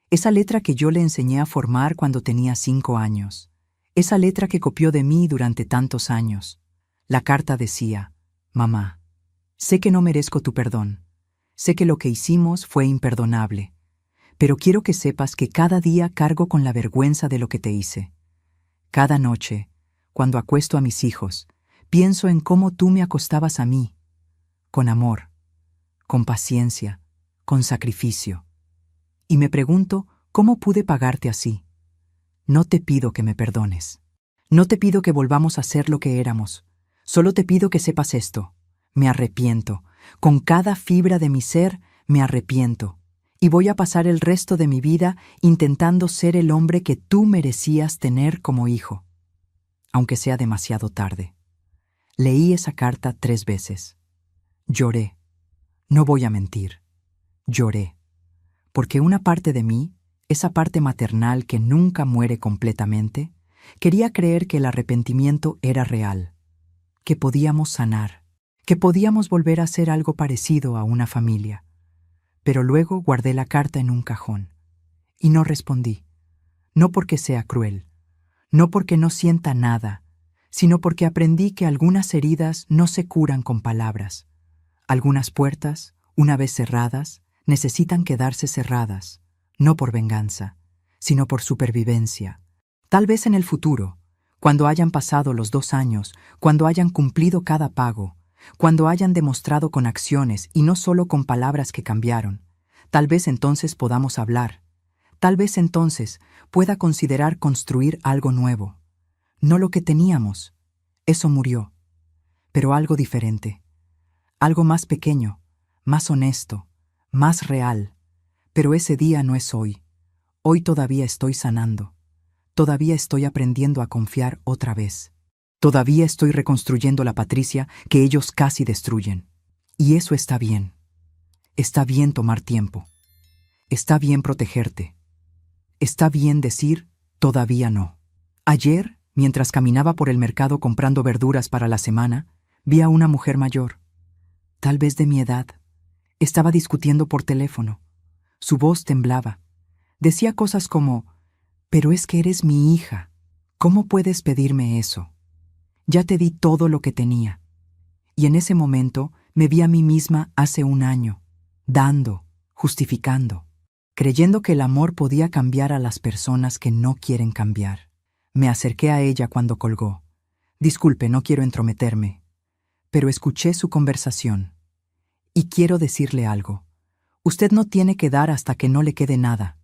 Esa letra que yo le enseñé a formar cuando tenía 5 años. Esa letra que copió de mí durante tantos años. La carta decía: Mamá, sé que no merezco tu perdón. Sé que lo que hicimos fue imperdonable. Pero quiero que sepas que cada día cargo con la vergüenza de lo que te hice. Cada noche, cuando acuesto a mis hijos, pienso en cómo tú me acostabas a mí. Con amor, con paciencia, con sacrificio. Y me pregunto, ¿cómo pude pagarte así? No te pido que me perdones. No te pido que volvamos a ser lo que éramos. Solo te pido que sepas esto. Me arrepiento. Con cada fibra de mi ser, me arrepiento. Y voy a pasar el resto de mi vida intentando ser el hombre que tú merecías tener como hijo. Aunque sea demasiado tarde. Leí esa carta 3 veces. Lloré. No voy a mentir. Lloré. Porque una parte de mí, esa parte maternal que nunca muere completamente, quería creer que el arrepentimiento era real, que podíamos sanar, que podíamos volver a ser algo parecido a una familia. Pero luego guardé la carta en un cajón y no respondí, no porque sea cruel, no porque no sienta nada, sino porque aprendí que algunas heridas no se curan con palabras. Algunas puertas, una vez cerradas, necesitan quedarse cerradas, no por venganza, sino por supervivencia. Tal vez en el futuro, cuando hayan pasado los 2 años, cuando hayan cumplido cada pago, cuando hayan demostrado con acciones y no solo con palabras que cambiaron, tal vez entonces podamos hablar. Tal vez entonces pueda considerar construir algo nuevo. No lo que teníamos, eso murió, pero algo diferente, algo más pequeño, más honesto, más real, pero ese día no es hoy. Hoy todavía estoy sanando. Todavía estoy aprendiendo a confiar otra vez. Todavía estoy reconstruyendo la Patricia que ellos casi destruyen. Y eso está bien. Está bien tomar tiempo. Está bien protegerte. Está bien decir, todavía no. Ayer, mientras caminaba por el mercado comprando verduras para la semana, vi a una mujer mayor, tal vez de mi edad. Estaba discutiendo por teléfono. Su voz temblaba. Decía cosas como: «Pero es que eres mi hija. ¿Cómo puedes pedirme eso? Ya te di todo lo que tenía». Y en ese momento me vi a mí misma hace 1 año, dando, justificando, creyendo que el amor podía cambiar a las personas que no quieren cambiar. Me acerqué a ella cuando colgó. Disculpe, no quiero entrometerme, pero escuché su conversación. Y quiero decirle algo. Usted no tiene que dar hasta que no le quede nada.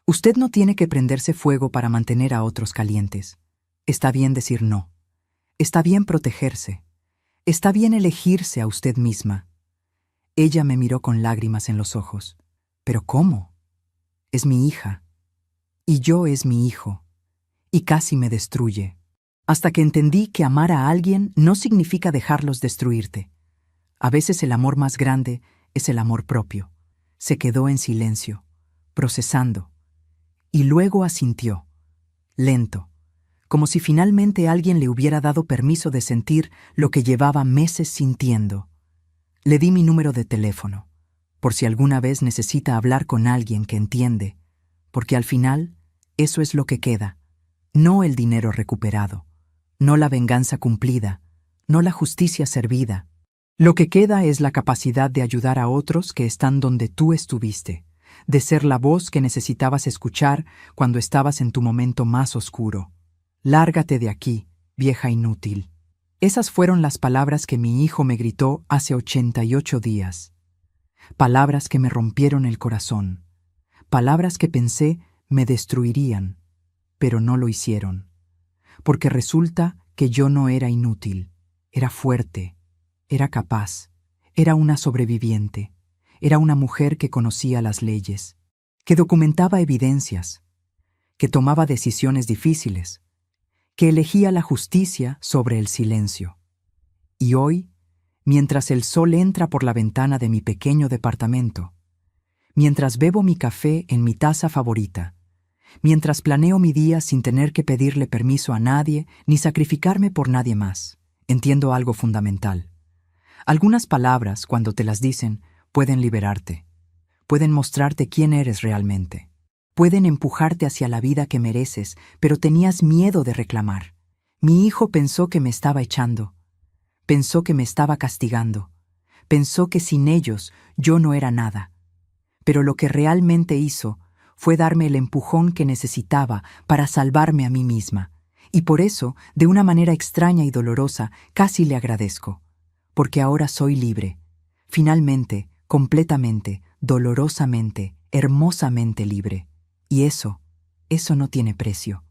Usted no tiene que prenderse fuego para mantener a otros calientes. Está bien decir no. Está bien protegerse. Está bien elegirse a usted misma. Ella me miró con lágrimas en los ojos. ¿Pero cómo? Es mi hija. Y yo es mi hijo. Y casi me destruye. Hasta que entendí que amar a alguien no significa dejarlos destruirte. A veces el amor más grande es el amor propio. Se quedó en silencio, procesando. Y luego asintió, lento, como si finalmente alguien le hubiera dado permiso de sentir lo que llevaba meses sintiendo. Le di mi número de teléfono, por si alguna vez necesita hablar con alguien que entiende, porque al final eso es lo que queda, no el dinero recuperado, no la venganza cumplida, no la justicia servida. Lo que queda es la capacidad de ayudar a otros que están donde tú estuviste, de ser la voz que necesitabas escuchar cuando estabas en tu momento más oscuro. Lárgate de aquí, vieja inútil. Esas fueron las palabras que mi hijo me gritó hace 88 días. Palabras que me rompieron el corazón. Palabras que pensé me destruirían, pero no lo hicieron. Porque resulta que yo no era inútil, era fuerte. Era capaz, era una sobreviviente, era una mujer que conocía las leyes, que documentaba evidencias, que tomaba decisiones difíciles, que elegía la justicia sobre el silencio. Y hoy, mientras el sol entra por la ventana de mi pequeño departamento, mientras bebo mi café en mi taza favorita, mientras planeo mi día sin tener que pedirle permiso a nadie ni sacrificarme por nadie más, entiendo algo fundamental. Algunas palabras, cuando te las dicen, pueden liberarte, pueden mostrarte quién eres realmente, pueden empujarte hacia la vida que mereces, pero tenías miedo de reclamar. Mi hijo pensó que me estaba echando, pensó que me estaba castigando, pensó que sin ellos yo no era nada. Pero lo que realmente hizo fue darme el empujón que necesitaba para salvarme a mí misma, y por eso, de una manera extraña y dolorosa, casi le agradezco. Porque ahora soy libre, finalmente, completamente, dolorosamente, hermosamente libre. Y eso no tiene precio.